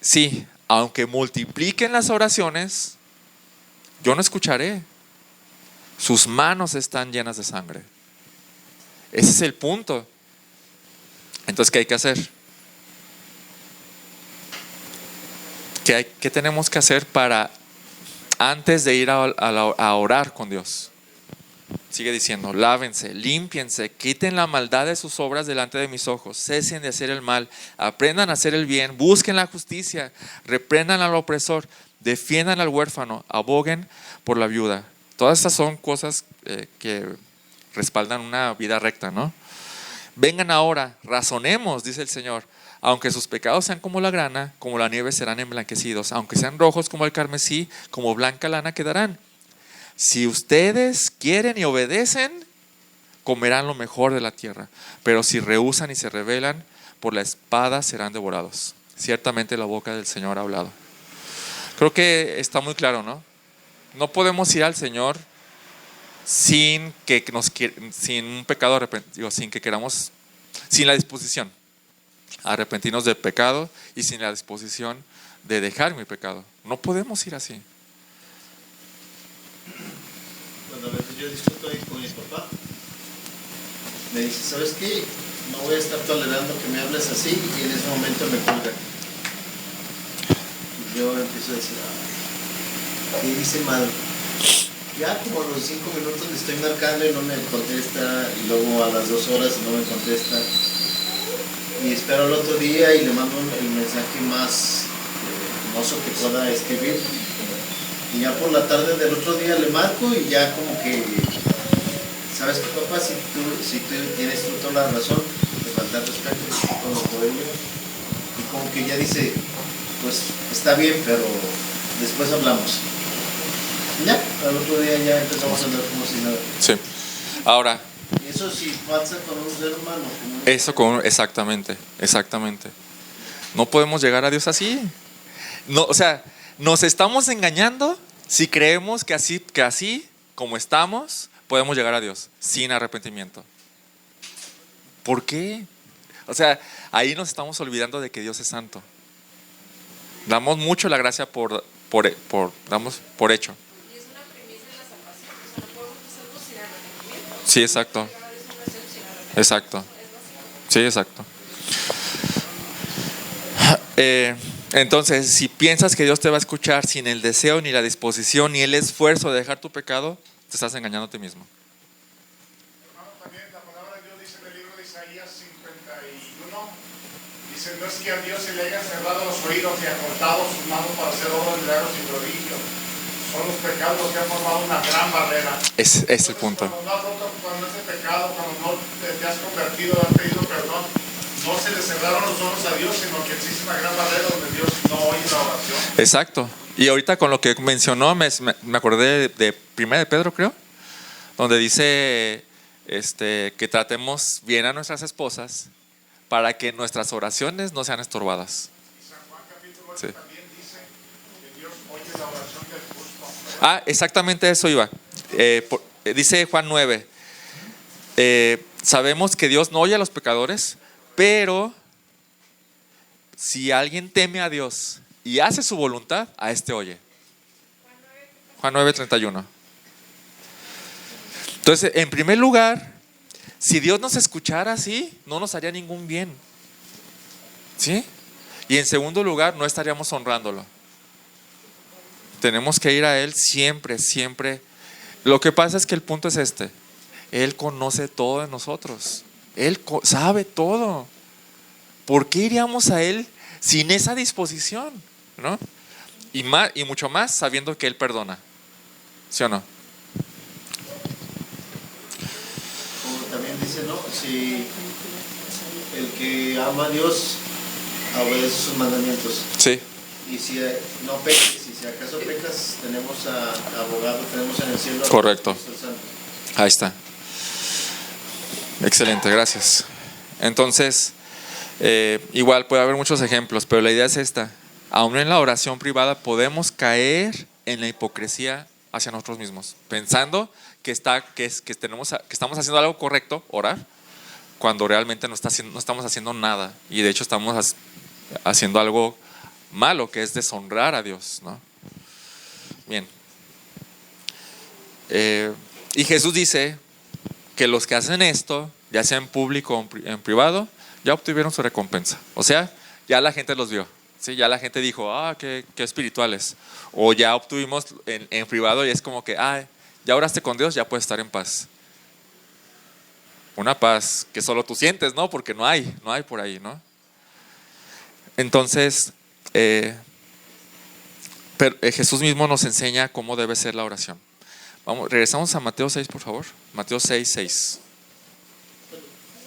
Sí, aunque multipliquen las oraciones, yo no escucharé. Sus manos están llenas de sangre. Ese es el punto. Entonces, ¿qué hay que hacer? ¿Qué tenemos que hacer para antes de ir a orar con Dios? Sigue diciendo, lávense, límpiense, quiten la maldad de sus obras delante de mis ojos, cesen de hacer el mal, aprendan a hacer el bien, busquen la justicia, reprendan al opresor, defiendan al huérfano, aboguen por la viuda. Todas estas son cosas que respaldan una vida recta, ¿no? Vengan ahora, razonemos, dice el Señor. Aunque sus pecados sean como la grana, como la nieve serán emblanquecidos. Aunque sean rojos como el carmesí, como blanca lana quedarán. Si ustedes quieren y obedecen, comerán lo mejor de la tierra. Pero si rehúsan y se rebelan, por la espada serán devorados. Ciertamente la boca del Señor ha hablado. Creo que está muy claro, ¿no? No podemos ir al Señor sin un pecado arrepentido, sin la disposición a arrepentirnos del pecado y sin la disposición de dejar mi pecado. No podemos ir así. Cuando a veces yo discuto ahí con mi papá, me dice, ¿sabes qué? No voy a estar tolerando que me hables así, y en ese momento me cuelga. Y yo empiezo a decir, ¿qué hice mal? Ya como a los 5 minutos le estoy marcando y no me contesta, y luego a las 2 horas no me contesta. Y espero el otro día y le mando el mensaje más hermoso que pueda escribir. Y ya por la tarde del otro día le marco y ya como que, ¿sabes qué, papá? Si tú tienes toda la razón, me falta respeto, todo por ello. Y como que ya dice, pues está bien, pero después hablamos. Y ya, al otro día ya empezamos a hablar como si nada. Sí. Ahora. Y eso sí pasa con un ser humano. Exactamente. No podemos llegar a Dios así. No, o sea, nos estamos engañando si creemos que así como estamos podemos llegar a Dios sin arrepentimiento. ¿Por qué? O sea, ahí nos estamos olvidando de que Dios es santo. Damos mucho la gracia damos por hecho. Y es una premisa en la salvación. O sea, no podemos hacerlo sin arrepentimiento. Sí, exacto. Exacto. Sí, exacto. Entonces, si piensas que Dios te va a escuchar sin el deseo, ni la disposición, ni el esfuerzo de dejar tu pecado, te estás engañando a ti mismo. Hermano, también la palabra de Dios dice en el libro de Isaías 51, dice, no es que a Dios se le hayan cerrado los oídos y acortado sus manos para hacer obras de milagros y prodigios. Son los pecados los que han formado una gran barrera. Es el punto. Cuando no has roto con ese pecado, cuando no te has convertido, has pedido perdón, no se le cerraron los ojos a Dios, sino que existe una gran barrera donde Dios no oye la oración. Exacto. Y ahorita con lo que mencionó, me acordé de 1 de Pedro, creo, donde dice que tratemos bien a nuestras esposas para que nuestras oraciones no sean estorbadas. Y San Juan capítulo 8 Sí. también dice que Dios oye la oración del justo. Exactamente eso iba. Dice Juan 9, sabemos que Dios no oye a los pecadores, pero si alguien teme a Dios y hace su voluntad, a este oye. Juan 9:31. Entonces, en primer lugar, si Dios nos escuchara así, no nos haría ningún bien. ¿Sí? Y en segundo lugar, no estaríamos honrándolo. Tenemos que ir a Él siempre, siempre. Lo que pasa es que el punto es este. Él conoce todo de nosotros. Él sabe todo. ¿Por qué iríamos a Él sin esa disposición? ¿No? Y mucho más sabiendo que Él perdona. ¿Sí o no? Como también dice, ¿no? Si el que ama a Dios obedece sus mandamientos. Sí. Y si no peques, y si acaso pecas, tenemos a abogado, tenemos en el cielo. Correcto. Cristo Santo. Ahí está. Excelente, gracias. Entonces, igual puede haber muchos ejemplos, pero la idea es esta. Aún en la oración privada podemos caer en la hipocresía hacia nosotros mismos, pensando que estamos haciendo algo correcto, orar, cuando realmente no estamos haciendo nada. Y de hecho estamos haciendo algo malo, que es deshonrar a Dios, ¿no? Bien. Y Jesús dice que los que hacen esto, ya sea en público o en privado, ya obtuvieron su recompensa. O sea, ya la gente los vio. ¿Sí? Ya la gente dijo, qué espirituales. O ya obtuvimos en privado y es como que, ya oraste con Dios, ya puedes estar en paz. Una paz que solo tú sientes, ¿no? Porque no hay por ahí, ¿no? Entonces, Jesús mismo nos enseña cómo debe ser la oración. Regresamos a Mateo 6, por favor. Mateo 6, 6.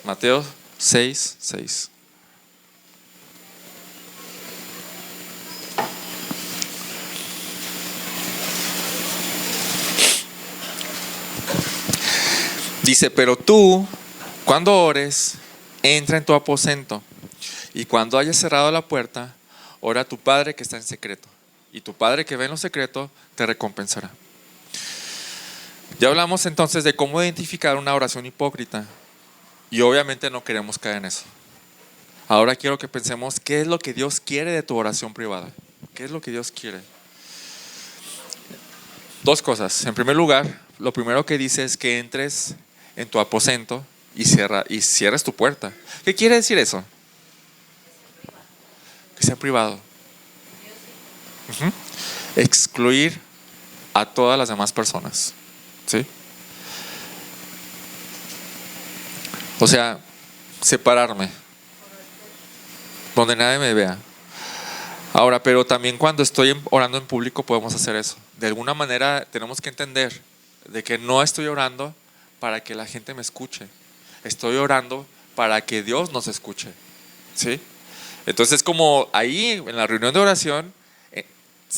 Mateo 6, 6. Dice, pero tú, cuando ores, entra en tu aposento, y cuando hayas cerrado la puerta, ora a tu Padre que está en secreto, y tu Padre que ve en lo secreto te recompensará. Ya hablamos entonces de cómo identificar una oración hipócrita, y obviamente no queremos caer en eso. Ahora quiero que pensemos qué es lo que Dios quiere de tu oración privada. ¿Qué es lo que Dios quiere? Dos cosas. En primer lugar, lo primero que dice es que entres en tu aposento y cierres tu puerta. ¿Qué quiere decir eso? Que sea privado. Excluir a todas las demás personas. ¿Sí? O sea, separarme. Donde nadie me vea. Ahora, pero también cuando estoy orando en público podemos hacer eso. De alguna manera tenemos que entender de que no estoy orando para que la gente me escuche. Estoy orando para que Dios nos escuche. ¿Sí? Entonces, como ahí en la reunión de oración,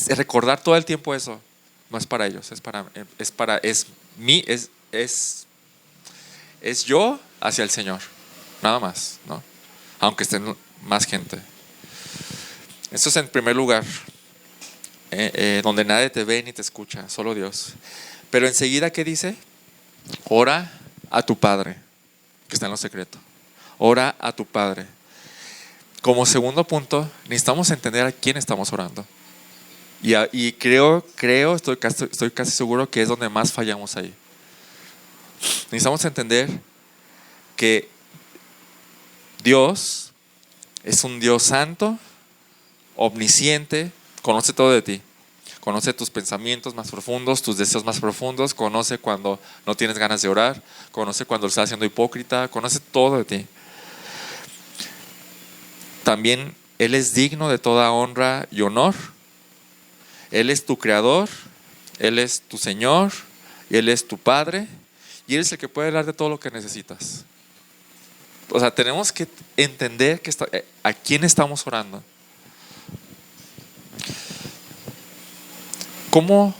recordar todo el tiempo eso. No es para ellos, es yo hacia el Señor. Nada más, ¿no? Aunque estén más gente. Esto es en primer lugar, donde nadie te ve ni te escucha, solo Dios. Pero enseguida, ¿qué dice? Ora a tu Padre, que está en lo secreto. Ora a tu Padre. Como segundo punto, necesitamos entender a quién estamos orando. Y estoy casi seguro que es donde más fallamos ahí. Necesitamos entender que Dios es un Dios santo, omnisciente, conoce todo de ti. Conoce tus pensamientos más profundos, tus deseos más profundos, conoce cuando no tienes ganas de orar, conoce cuando estás siendo hipócrita, conoce todo de ti. También Él es digno de toda honra y honor. Él es tu creador, Él es tu Señor, y Él es tu Padre, y Él es el que puede dar de todo lo que necesitas. O sea, tenemos que entender a quién estamos orando. ¿Cómo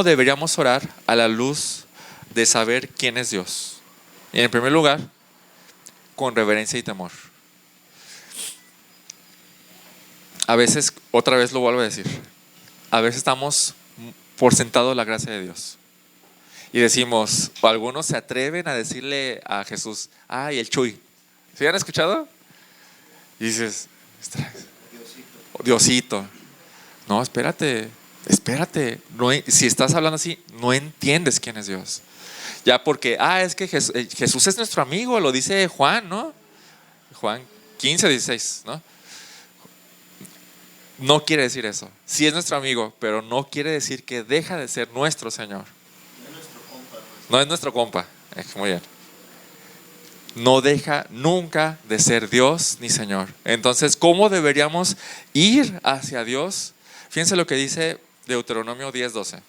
deberíamos orar a la luz de saber quién es Dios? Y en primer lugar, con reverencia y temor. A veces, otra vez lo vuelvo a decir, a veces estamos por sentado la gracia de Dios. Y decimos, o algunos se atreven a decirle a Jesús, ay, el Chuy. ¿Sí han escuchado? Y dices, Diosito. No, espérate. No, si estás hablando así, no entiendes quién es Dios. Ya porque, es que Jesús es nuestro amigo, lo dice Juan, ¿no? Juan 15, 16, ¿no? No quiere decir eso. Sí es nuestro amigo, pero no quiere decir que deja de ser nuestro Señor. No es nuestro compa. Muy bien. No deja nunca de ser Dios ni Señor. Entonces, ¿cómo deberíamos ir hacia Dios? Fíjense lo que dice Deuteronomio 10:12.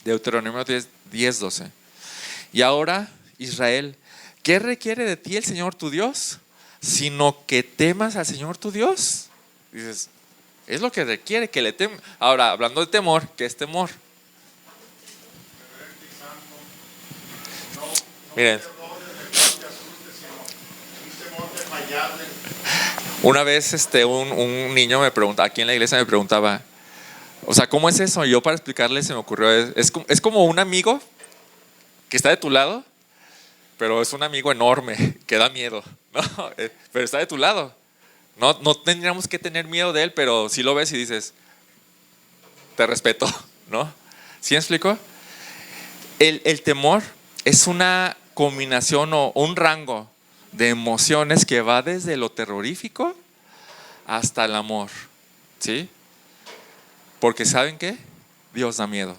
Deuteronomio 10:12. Y ahora, Israel, ¿qué requiere de ti el Señor tu Dios? Sino que temas al Señor tu Dios. Dices, es lo que requiere, que le temas. Ahora, hablando de temor, ¿qué es temor? Miren. Una vez un niño me preguntaba, aquí en la iglesia me preguntaba, o sea, ¿cómo es eso? Y yo para explicarle se me ocurrió, es como un amigo que está de tu lado, pero es un amigo enorme, que da miedo, ¿no? Pero está de tu lado. No tendríamos que tener miedo de él, pero si lo ves y dices, te respeto, ¿no? ¿Sí me explico? El temor es una combinación o un rango de emociones que va desde lo terrorífico hasta el amor, ¿sí? Porque ¿saben qué? Dios da miedo.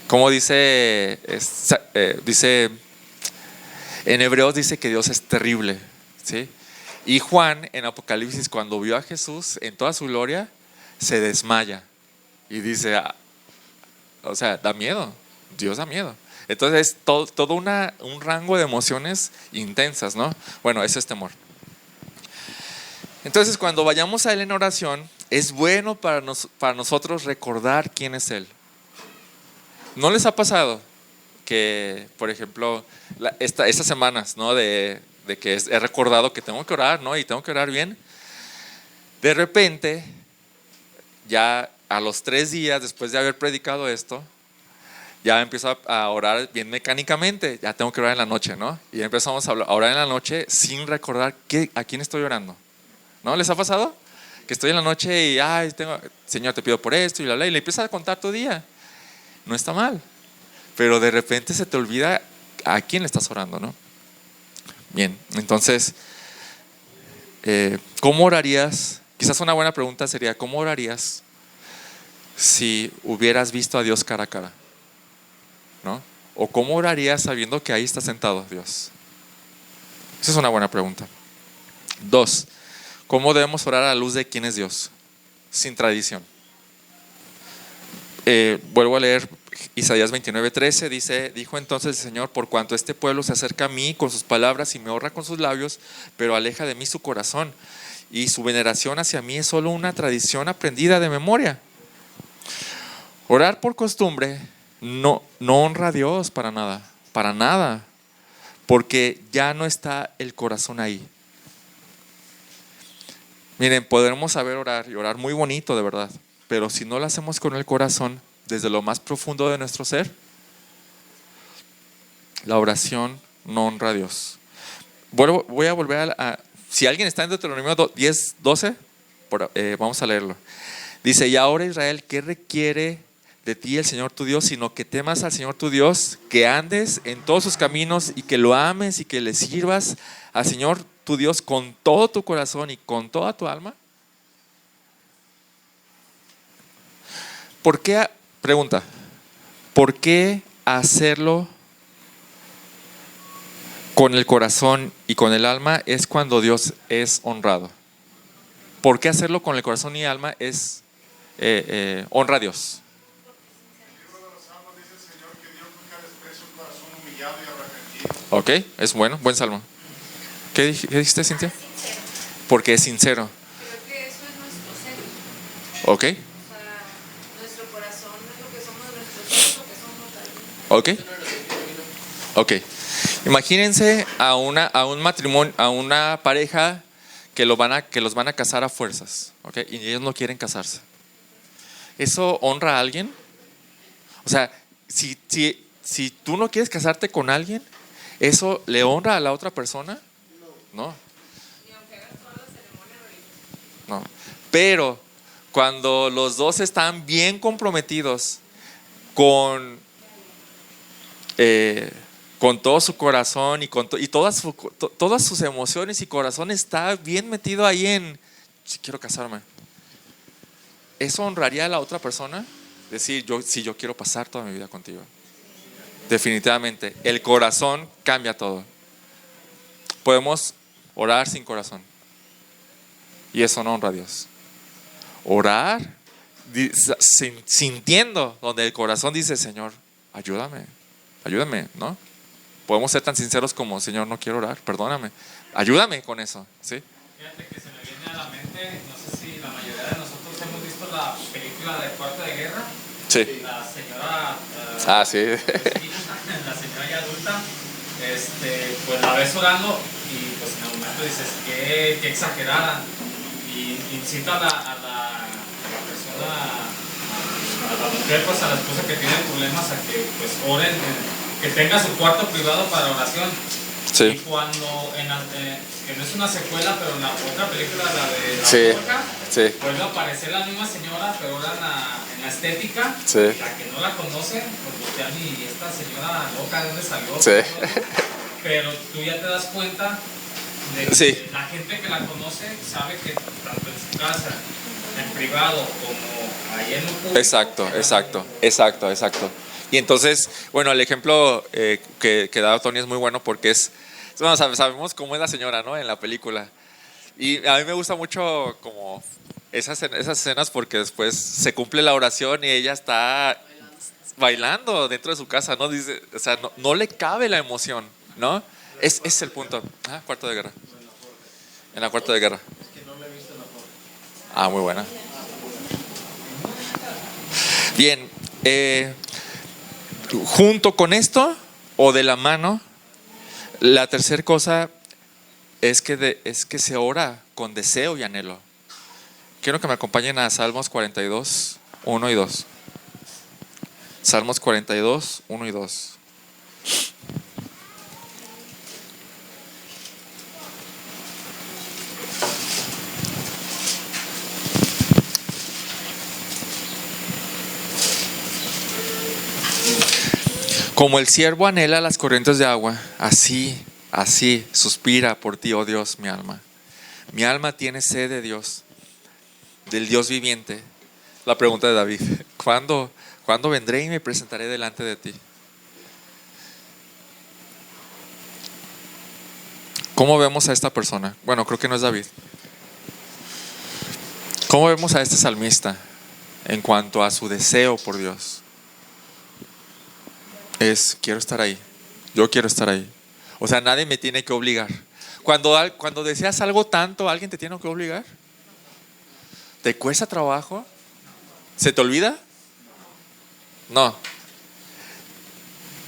Como dice en Hebreos dice que Dios es terrible, ¿sí? Y Juan en Apocalipsis, cuando vio a Jesús en toda su gloria, se desmaya y dice, o sea, da miedo, Dios da miedo. Entonces es todo un rango de emociones intensas, ¿no? Bueno, eso es temor. Entonces cuando vayamos a Él en oración, es bueno para nosotros recordar quién es Él. ¿No les ha pasado que por ejemplo, estas semanas, ¿no? De que he recordado que tengo que orar, ¿no? Y tengo que orar bien. De repente, ya a los 3 días después de haber predicado esto, ya empiezo a orar bien mecánicamente. Ya tengo que orar en la noche, ¿no? Y ya empezamos a orar en la noche sin recordar a quién estoy orando, ¿no? ¿Les ha pasado? Que estoy en la noche y, Señor, te pido por esto y y le empiezas a contar tu día. No está mal, pero de repente se te olvida a quién le estás orando, ¿no? Bien, entonces, ¿cómo orarías? Quizás una buena pregunta sería, ¿cómo orarías si hubieras visto a Dios cara a cara? ¿No? ¿O cómo orarías sabiendo que ahí está sentado Dios? Esa es una buena pregunta. 2, ¿cómo debemos orar a la luz de quién es Dios? Sin tradición. Vuelvo a leer Isaías 29:13, dijo entonces el Señor: por cuanto este pueblo se acerca a mí con sus palabras y me honra con sus labios, pero aleja de mí su corazón, y su veneración hacia mí es solo una tradición aprendida de memoria. Orar por costumbre no honra a Dios para nada, porque ya no está el corazón ahí. Miren, podremos saber orar y orar muy bonito, de verdad, pero si no lo hacemos con el corazón, desde lo más profundo de nuestro ser, la oración no honra a Dios. Voy a volver si alguien está en Deuteronomio 10:12, vamos a leerlo. Dice: y ahora, Israel, ¿qué requiere de ti el Señor tu Dios? Sino que temas al Señor tu Dios, que andes en todos sus caminos y que lo ames y que le sirvas al Señor tu Dios con todo tu corazón y con toda tu alma. ¿Por qué? Pregunta: ¿por qué hacerlo con el corazón y con el alma es cuando Dios es honrado? ¿Por qué hacerlo con el corazón y alma es honra a Dios? Ok, es bueno, buen salmo. ¿Qué dijiste, Cintia? Porque es sincero. Creo que eso es nuestro ser. Ok. O sea, nuestro corazón es lo que somos, nuestro ser es lo que somos también. Ok. Imagínense a un matrimonio, a una pareja que los van a casar a fuerzas, ¿ok? Y ellos no quieren casarse. ¿Eso honra a alguien? O sea, si tú no quieres casarte con alguien, ¿eso le honra a la otra persona? No. Ni aunque hagan toda la ceremonia religiosa. No. Pero cuando los dos están bien comprometidos con todo su corazón y todas sus emociones y corazón está bien metido ahí en si quiero casarme, ¿eso honraría a la otra persona? Decir, yo quiero pasar toda mi vida contigo. Definitivamente, el corazón cambia todo. Podemos orar sin corazón y eso no honra a Dios. Orar sintiendo, donde el corazón dice: Señor, ayúdame, ¿no? Podemos ser tan sinceros como: Señor, no quiero orar, perdóname, ayúdame con eso, ¿sí? Fíjate que se me viene a la mente, no sé si la mayoría de nosotros hemos visto la película de Cuarto de Guerra. Sí. La señora sí. la señora ya adulta, pues la ves orando y pues en el momento dices que exagerada, y incita a la persona, a la mujer, pues a la esposa que tiene problemas, a que pues oren, que tenga su cuarto privado para oración. Sí. Y cuando que no es una secuela, pero en la otra película, la de la sí. Forja, sí. vuelve a aparecer la misma señora, pero ahora en la estética. Sí. La que no la conoce, pues voltean y esta señora loca, ¿de dónde salió? Sí. Pero tú ya te das cuenta de que sí. la gente que la conoce sabe que tanto en su casa, en privado, como ahí en lo público. Exacto. Y entonces, bueno, el ejemplo que da Tony es muy bueno porque sabemos cómo es la señora, ¿no? En la película. Y a mí me gusta mucho como esas escenas porque después se cumple la oración y ella está bailando dentro de su casa, ¿no? Dice, o sea, no le cabe la emoción, ¿no? Es el punto. Cuarto de Guerra. En la Cuarto de Guerra. Es que no la he visto en la foto. Muy buena. Bien. Junto con esto, o de la mano, la tercera cosa es que se ora con deseo y anhelo. Quiero que me acompañen a Salmos 42, 1 y 2. Salmos 42, 1 y 2. Como el siervo anhela las corrientes de agua, así suspira por ti, oh Dios, mi alma. Mi alma tiene sed de Dios, del Dios viviente. La pregunta de David: ¿Cuándo vendré y me presentaré delante de ti? ¿Cómo vemos a esta persona? Bueno, creo que no es David. ¿Cómo vemos a este salmista en cuanto a su deseo por Dios? Quiero estar ahí. Yo quiero estar ahí. O sea, nadie me tiene que obligar. Cuando deseas algo tanto, ¿alguien te tiene que obligar? ¿Te cuesta trabajo? ¿Se te olvida? No.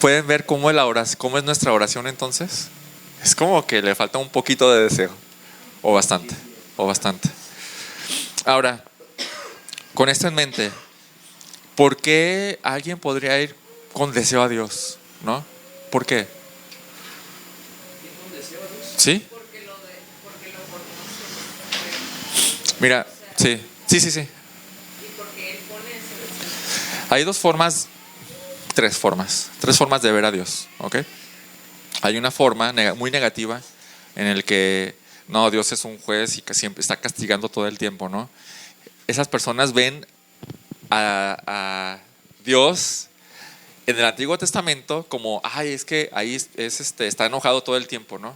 ¿Pueden ver cómo es nuestra oración entonces? Es como que le falta un poquito de deseo. O bastante. Ahora, con esto en mente, ¿por qué alguien podría ir con deseo a Dios? ¿No? ¿Por qué? ¿Sí? Porque lo conoce. Mira, sí. Y porque Él pone ese deseo. Hay tres formas de ver a Dios, ¿ok? Hay una forma muy negativa en el que no, Dios es un juez y que siempre está castigando todo el tiempo, ¿no? Esas personas ven a Dios en el Antiguo Testamento como, es que ahí está enojado todo el tiempo, ¿no?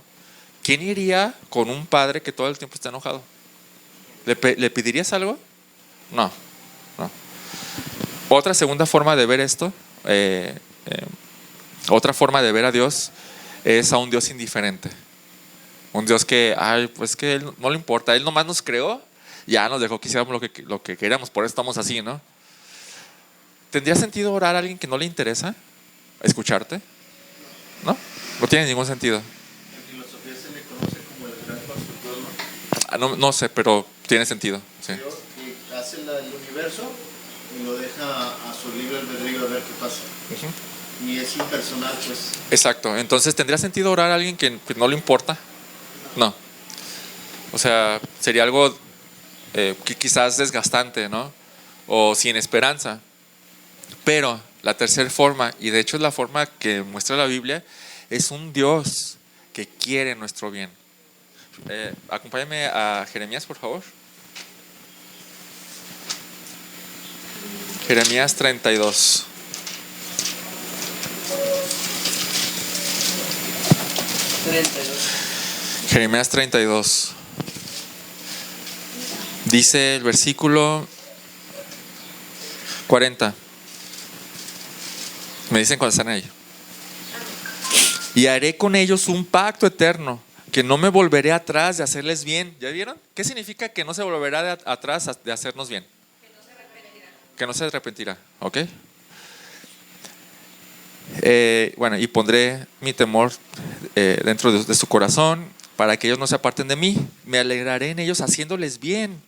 ¿Quién iría con un padre que todo el tiempo está enojado? ¿Le pedirías algo? No. Otra segunda forma de ver esto, otra forma de ver a Dios es a un Dios indiferente. Un Dios que, pues que Él no le importa, Él nomás nos creó, ya nos dejó que hiciéramos lo que queríamos, por eso estamos así, ¿no? ¿Tendría sentido orar a alguien que no le interesa escucharte? ¿No? No tiene ningún sentido. En filosofía se le conoce como el gran constructor, ¿no? No sé, pero tiene sentido. Sí. Que hace el universo y lo deja a su libre albedrío a ver qué pasa. Y es impersonal, pues. Exacto. Entonces, ¿tendría sentido orar a alguien que no le importa? No. O sea, sería algo que quizás desgastante, ¿no? O sin esperanza. Pero la tercera forma, y de hecho es la forma que muestra la Biblia, es un Dios que quiere nuestro bien. Acompáñame a Jeremías, por favor. Jeremías 32. Jeremías 32. Dice el versículo 40. Me dicen cuando están ahí. Y haré con ellos un pacto eterno, que no me volveré atrás de hacerles bien. ¿Ya vieron? ¿Qué significa que no se volverá atrás de hacernos bien? Que no se arrepentirá. ¿Ok? Bueno, y pondré mi temor dentro de su corazón, para que ellos no se aparten de mí. Me alegraré en ellos haciéndoles bien,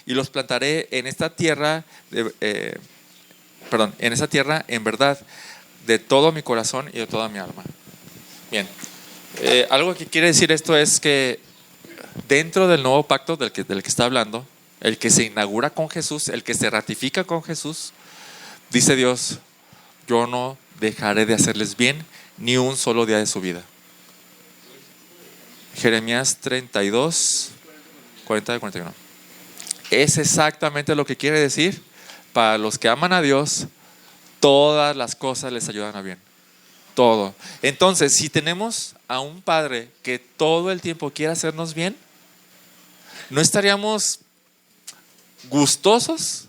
y los plantaré en esta tierra, en esa tierra en verdad, de todo mi corazón y de toda mi alma. Bien. Algo que quiere decir esto es que dentro del nuevo pacto del que está hablando, el que se inaugura con Jesús, el que se ratifica con Jesús, dice Dios: yo no dejaré de hacerles bien ni un solo día de su vida. Jeremías 32, 40 y 41. Es exactamente lo que quiere decir. Para los que aman a Dios, todas las cosas les ayudan a bien. Todo. Entonces, si tenemos a un Padre que todo el tiempo quiere hacernos bien, ¿no estaríamos gustosos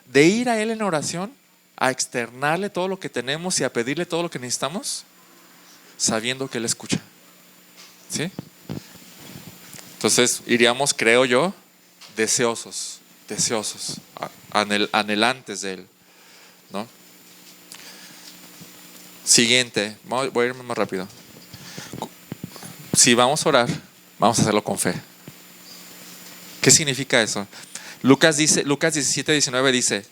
de ir a Él en oración, a externarle todo lo que tenemos y a pedirle todo lo que necesitamos, sabiendo que Él escucha? ¿Sí? Entonces iríamos, creo yo, deseosos, anhelantes de Él, ¿no? Siguiente, voy a irme más rápido. Si vamos a orar, vamos a hacerlo con fe. ¿Qué significa eso? Lucas 17:19 dice: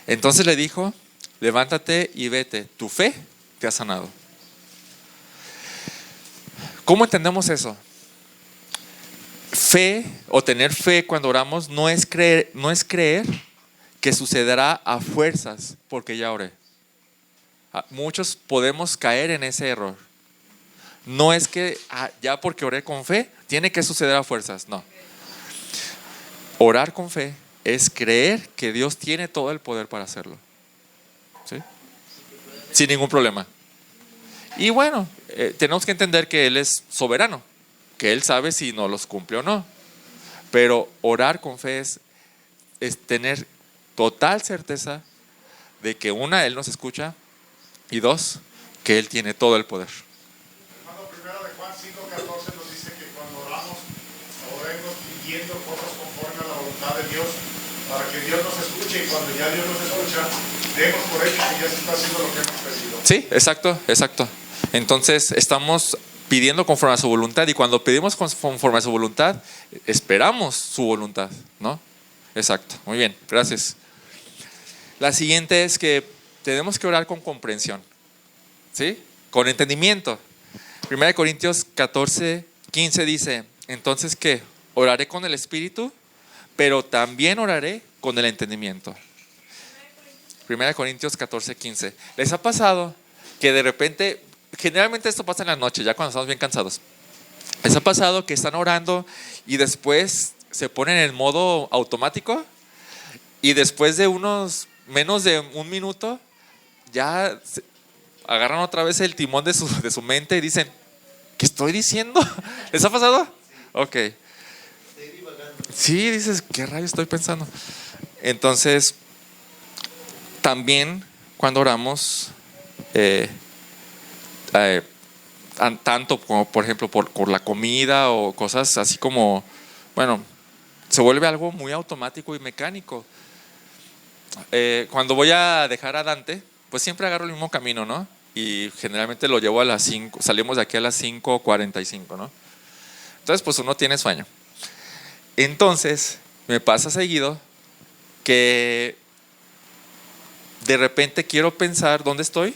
entonces le dijo, levántate y vete, tu fe te ha sanado. ¿Cómo entendemos eso? Fe o tener fe cuando oramos no es creer que sucederá a fuerzas porque ya oré. Muchos podemos caer en ese error. No es que ya porque oré con fe tiene que suceder a fuerzas, no. Orar con fe es creer que Dios tiene todo el poder para hacerlo, ¿sí? Sin ningún problema. Y bueno, tenemos que entender que Él es soberano, que Él sabe si nos los cumple o no. Pero orar con fe es tener total certeza de que una, Él nos escucha, y dos, que Él tiene todo el poder. Hermano, primero de Juan 5:14 nos dice que cuando oramos, oremos pidiendo cosas conforme a la voluntad de Dios, para que Dios nos escuche, y cuando ya Dios nos escucha, demos por hecho que ya se está haciendo lo que hemos pedido. Sí, exacto. Entonces estamos pidiendo conforme a su voluntad, y cuando pedimos conforme a su voluntad, esperamos su voluntad, ¿no? Exacto, muy bien, gracias. La siguiente es que tenemos que orar con comprensión, ¿sí? Con entendimiento. 1 Corintios 14:15 dice: entonces, ¿qué? Oraré con el espíritu, pero también oraré con el entendimiento. 1 Corintios 14:15. ¿Les ha pasado que de repente, generalmente esto pasa en la noche, ya cuando estamos bien cansados, les ha pasado que están orando y después se ponen en modo automático, y después de menos de un minuto ya agarran otra vez el timón de su mente y dicen: ¿qué estoy diciendo? ¿Les ha pasado? Ok. Sí, dices: ¿qué rayo estoy pensando? Entonces, también cuando oramos, tanto como por ejemplo por la comida o cosas así, como, bueno, se vuelve algo muy automático y mecánico. Cuando voy a dejar a Dante, pues siempre agarro el mismo camino, ¿no? Y generalmente lo llevo a las 5, salimos de aquí a las 5:45, ¿no? Entonces pues uno tiene sueño. Entonces me pasa seguido que de repente quiero pensar dónde estoy,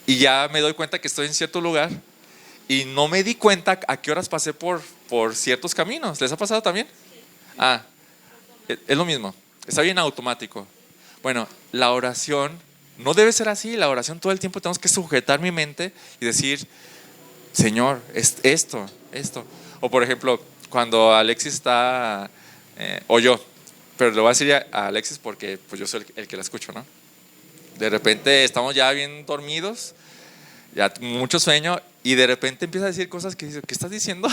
y ya me doy cuenta que estoy en cierto lugar y no me di cuenta a qué horas pasé por ciertos caminos. ¿Les ha pasado también? Es lo mismo, está bien automático. Bueno, la oración no debe ser así. La oración todo el tiempo tenemos que sujetar mi mente y decir: Señor, esto. O por ejemplo, cuando Alexis está, o yo, pero le voy a decir a Alexis porque pues yo soy el que la escucho, ¿no? De repente estamos ya bien dormidos, ya mucho sueño, y de repente empieza a decir cosas que dice: ¿qué estás diciendo?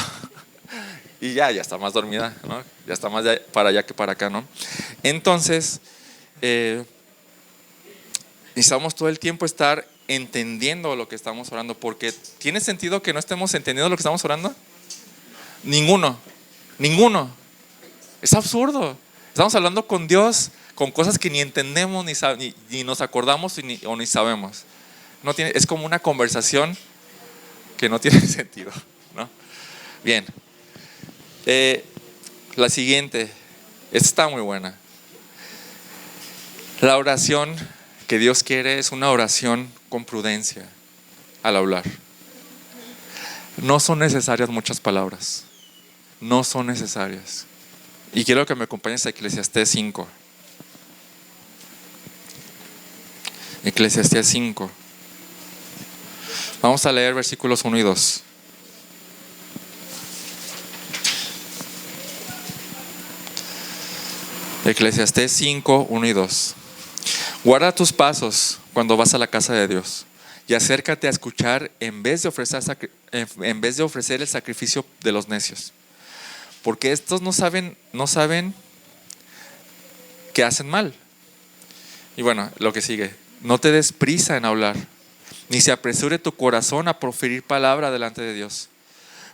Y ya está más dormida, ¿no? Ya está más para allá que para acá, ¿no? Entonces, necesitamos todo el tiempo estar entendiendo lo que estamos orando, porque ¿tiene sentido que no estemos entendiendo lo que estamos orando? Ninguno. Es absurdo. Estamos hablando con Dios con cosas que ni entendemos, ni nos acordamos o ni sabemos. Es como una conversación que no tiene sentido, ¿no? Bien. La siguiente, esta está muy buena. La oración que Dios quiere es una oración con prudencia al hablar. No son necesarias muchas palabras. No son necesarias. Y quiero que me acompañes a Eclesiastés 5. Eclesiastés 5. Vamos a leer versículos 1 y 2. Eclesiastés 5, 1 y 2. Guarda tus pasos cuando vas a la casa de Dios, y acércate a escuchar en vez de ofrecer el sacrificio de los necios, porque estos no saben que hacen mal. Y bueno, lo que sigue: no te des prisa en hablar, ni se apresure tu corazón a proferir palabra delante de Dios,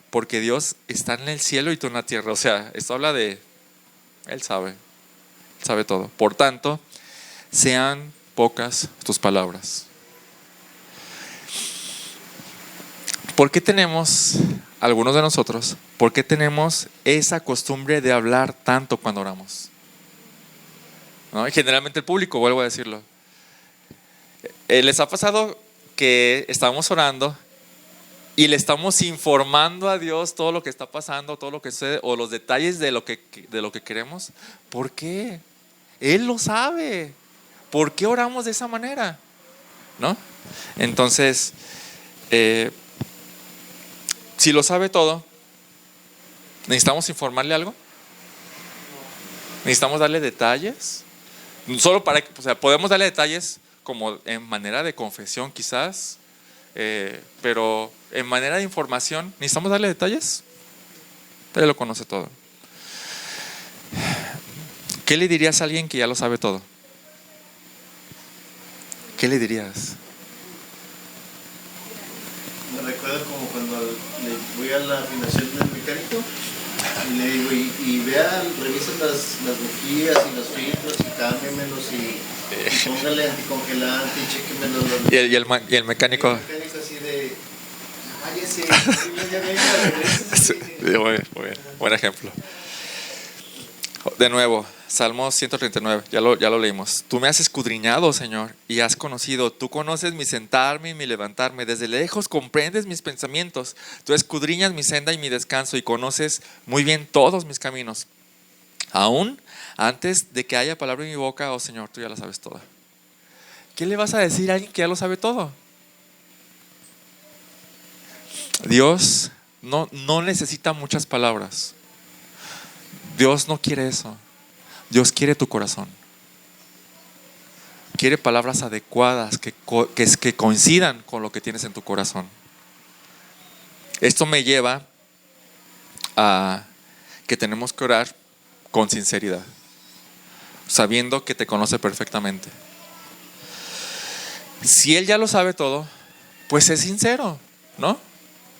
porque Dios está en el cielo y tú en la tierra. O sea, esto habla de Él sabe todo. Por tanto, sean pocas tus palabras. ¿Por qué tenemos, algunos de nosotros, por qué tenemos esa costumbre de hablar tanto cuando oramos? ¿No? Y generalmente el público, vuelvo a decirlo. ¿Les ha pasado que estamos orando y le estamos informando a Dios todo lo que está pasando, todo lo que sucede, o los detalles de lo que queremos? ¿Por qué? Él lo sabe. ¿Por qué oramos de esa manera? ¿No? Entonces, si lo sabe todo, ¿necesitamos informarle algo? ¿Necesitamos darle detalles? Solo para que, o sea, podemos darle detalles como en manera de confesión quizás, pero en manera de información, ¿necesitamos darle detalles? Él lo conoce todo. ¿Qué le dirías a alguien que ya lo sabe todo? ¿Qué le dirías? Me recuerda como cuando le voy a la afinación del mecánico y le digo, y vea, revisa las bujías y los filtros y cámbiamelos y póngale anticongelante y chéquemelos. Y el mecánico. Así de, váyase, ya venga, regrese. Muy bien, buen ejemplo. De nuevo, Salmo 139, ya lo leímos. Tú me has escudriñado, Señor, y has conocido. Tú conoces mi sentarme y mi levantarme. Desde lejos comprendes mis pensamientos. Tú escudriñas mi senda y mi descanso y conoces muy bien todos mis caminos. Aún antes de que haya palabra en mi boca, oh Señor, tú ya la sabes toda. ¿Qué le vas a decir a alguien que ya lo sabe todo? Dios no necesita muchas palabras. Dios no quiere eso. Dios quiere tu corazón. Quiere palabras adecuadas que coincidan con lo que tienes en tu corazón. Esto me lleva a que tenemos que orar con sinceridad, sabiendo que te conoce perfectamente. Si Él ya lo sabe todo, pues es sincero, ¿no?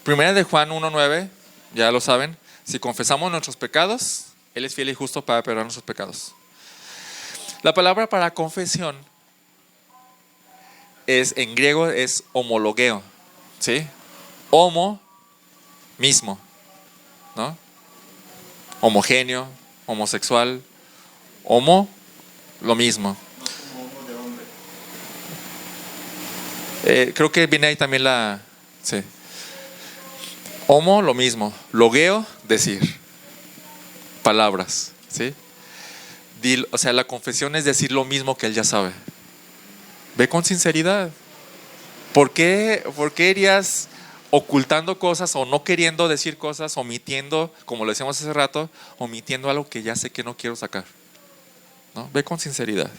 Primera de Juan 1:9, ya lo saben. Si confesamos nuestros pecados, Él es fiel y justo para perdonar nuestros pecados. La palabra para confesión en griego es homologeo, ¿sí? Homo, mismo, ¿no? Homogéneo, homosexual, homo, lo mismo. No como homo de hombre. Creo que viene ahí también sí. Homo, lo mismo. Logeo, decir. Palabras, ¿sí? O sea, la confesión es decir lo mismo que Él ya sabe. Ve con sinceridad. ¿Por qué irías ocultando cosas o no queriendo decir cosas, omitiendo, como lo decíamos hace rato, omitiendo algo que ya sé que no quiero sacar? ¿No? Ve con sinceridad.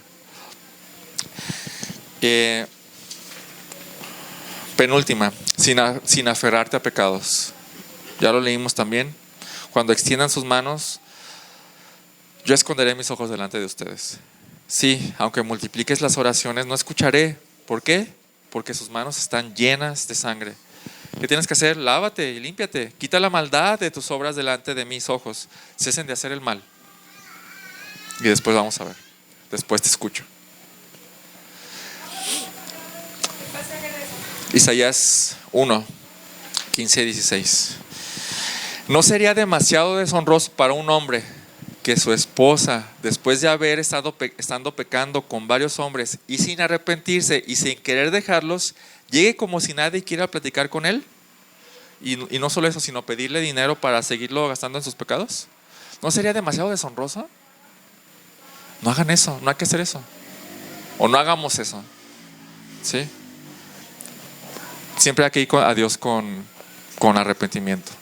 Penúltima, sin aferrarte a pecados. Ya lo leímos también. Cuando extiendan sus manos, yo esconderé mis ojos delante de ustedes. Sí, aunque multipliques las oraciones, no escucharé. ¿Por qué? Porque sus manos están llenas de sangre. ¿Qué tienes que hacer? Lávate y límpiate. Quita la maldad de tus obras delante de mis ojos. Cesen de hacer el mal. Y después vamos a ver. Después te escucho. Isaías 1, 15 y 16. ¿No sería demasiado deshonroso para un hombre que su esposa, después de haber estando pecando con varios hombres y sin arrepentirse y sin querer dejarlos, llegue como si nadie quiera platicar con él? Y no solo eso, sino pedirle dinero para seguirlo gastando en sus pecados. ¿No sería demasiado deshonroso? No hagan eso, no hay que hacer eso. O no hagamos eso. ¿Sí? Siempre hay que ir a Dios con arrepentimiento.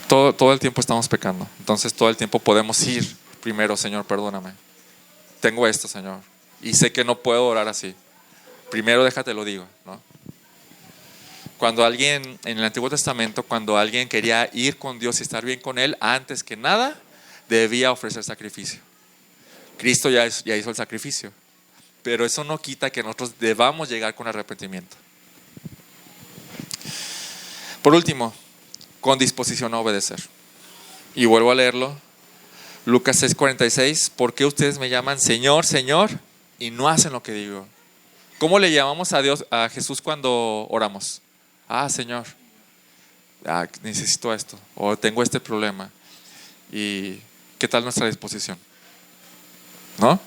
Todo el tiempo estamos pecando. Entonces todo el tiempo podemos ir primero: Señor, perdóname. Tengo esto, Señor, y sé que no puedo orar así. Primero déjate lo digo, ¿no? Cuando alguien, en el Antiguo Testamento, cuando alguien quería ir con Dios y estar bien con Él, antes que nada debía ofrecer sacrificio. Cristo ya hizo el sacrificio, pero eso no quita que nosotros debamos llegar con arrepentimiento. Por último, con disposición a obedecer. Y vuelvo a leerlo. Lucas 6:46. ¿Por qué ustedes me llaman Señor, Señor, y no hacen lo que digo? ¿Cómo le llamamos a Dios, a Jesús, cuando oramos? Señor. necesito esto, o tengo este problema. ¿Y qué tal nuestra disposición? ¿No?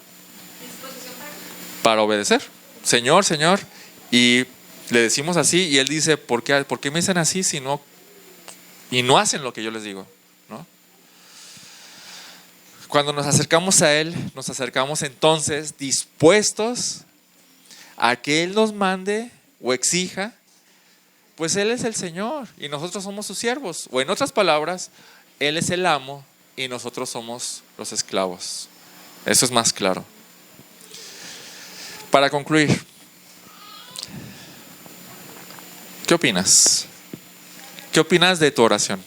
Para obedecer. Señor, Señor. Y le decimos así y Él dice, ¿por qué me dicen así si no? Y no hacen lo que yo les digo, ¿no? Cuando nos acercamos a Él, nos acercamos entonces dispuestos a que Él nos mande o exija, pues Él es el Señor y nosotros somos sus siervos. O en otras palabras, Él es el amo y nosotros somos los esclavos. Eso es más claro. Para concluir, ¿qué opinas? ¿Qué opinas de tu oración?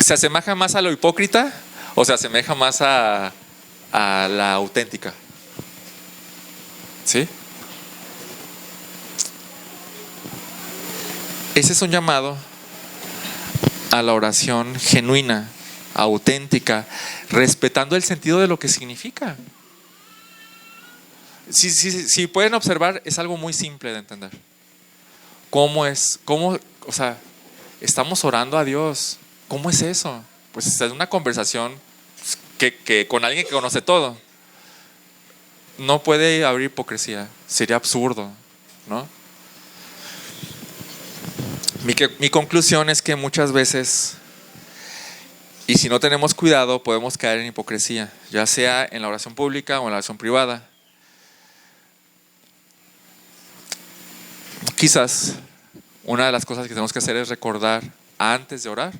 ¿Se asemeja más a lo hipócrita o se asemeja más a la auténtica? ¿Sí? Ese es un llamado a la oración genuina, auténtica, respetando el sentido de lo que significa. Si pueden observar, es algo muy simple de entender. O sea, estamos orando a Dios. ¿Cómo es eso? Pues es una conversación que con alguien que conoce todo. No puede haber hipocresía. Sería absurdo, ¿no? Mi conclusión es que muchas veces, y si no tenemos cuidado, podemos caer en hipocresía, ya sea en la oración pública o en la oración privada. Quizás una de las cosas que tenemos que hacer es recordar antes de orar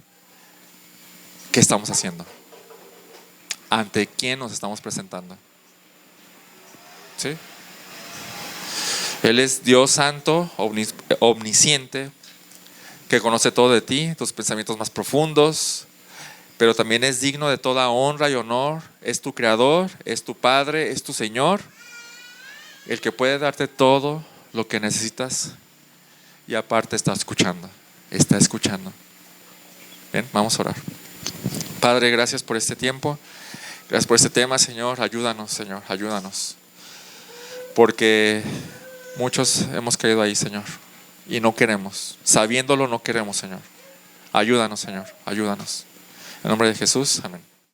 qué estamos haciendo, ante quién nos estamos presentando. ¿Sí? Él es Dios santo, omnisciente, que conoce todo de ti, tus pensamientos más profundos, pero también es digno de toda honra y honor. Es tu creador, es tu Padre, es tu Señor, el que puede darte todo lo que necesitas y aparte está escuchando. Bien, vamos a orar. Padre, gracias por este tiempo, gracias por este tema, Señor. Ayúdanos, Señor, ayúdanos, porque muchos hemos caído ahí, Señor, y no queremos, sabiéndolo no queremos, Señor. Ayúdanos, Señor, ayúdanos. En nombre de Jesús, amén.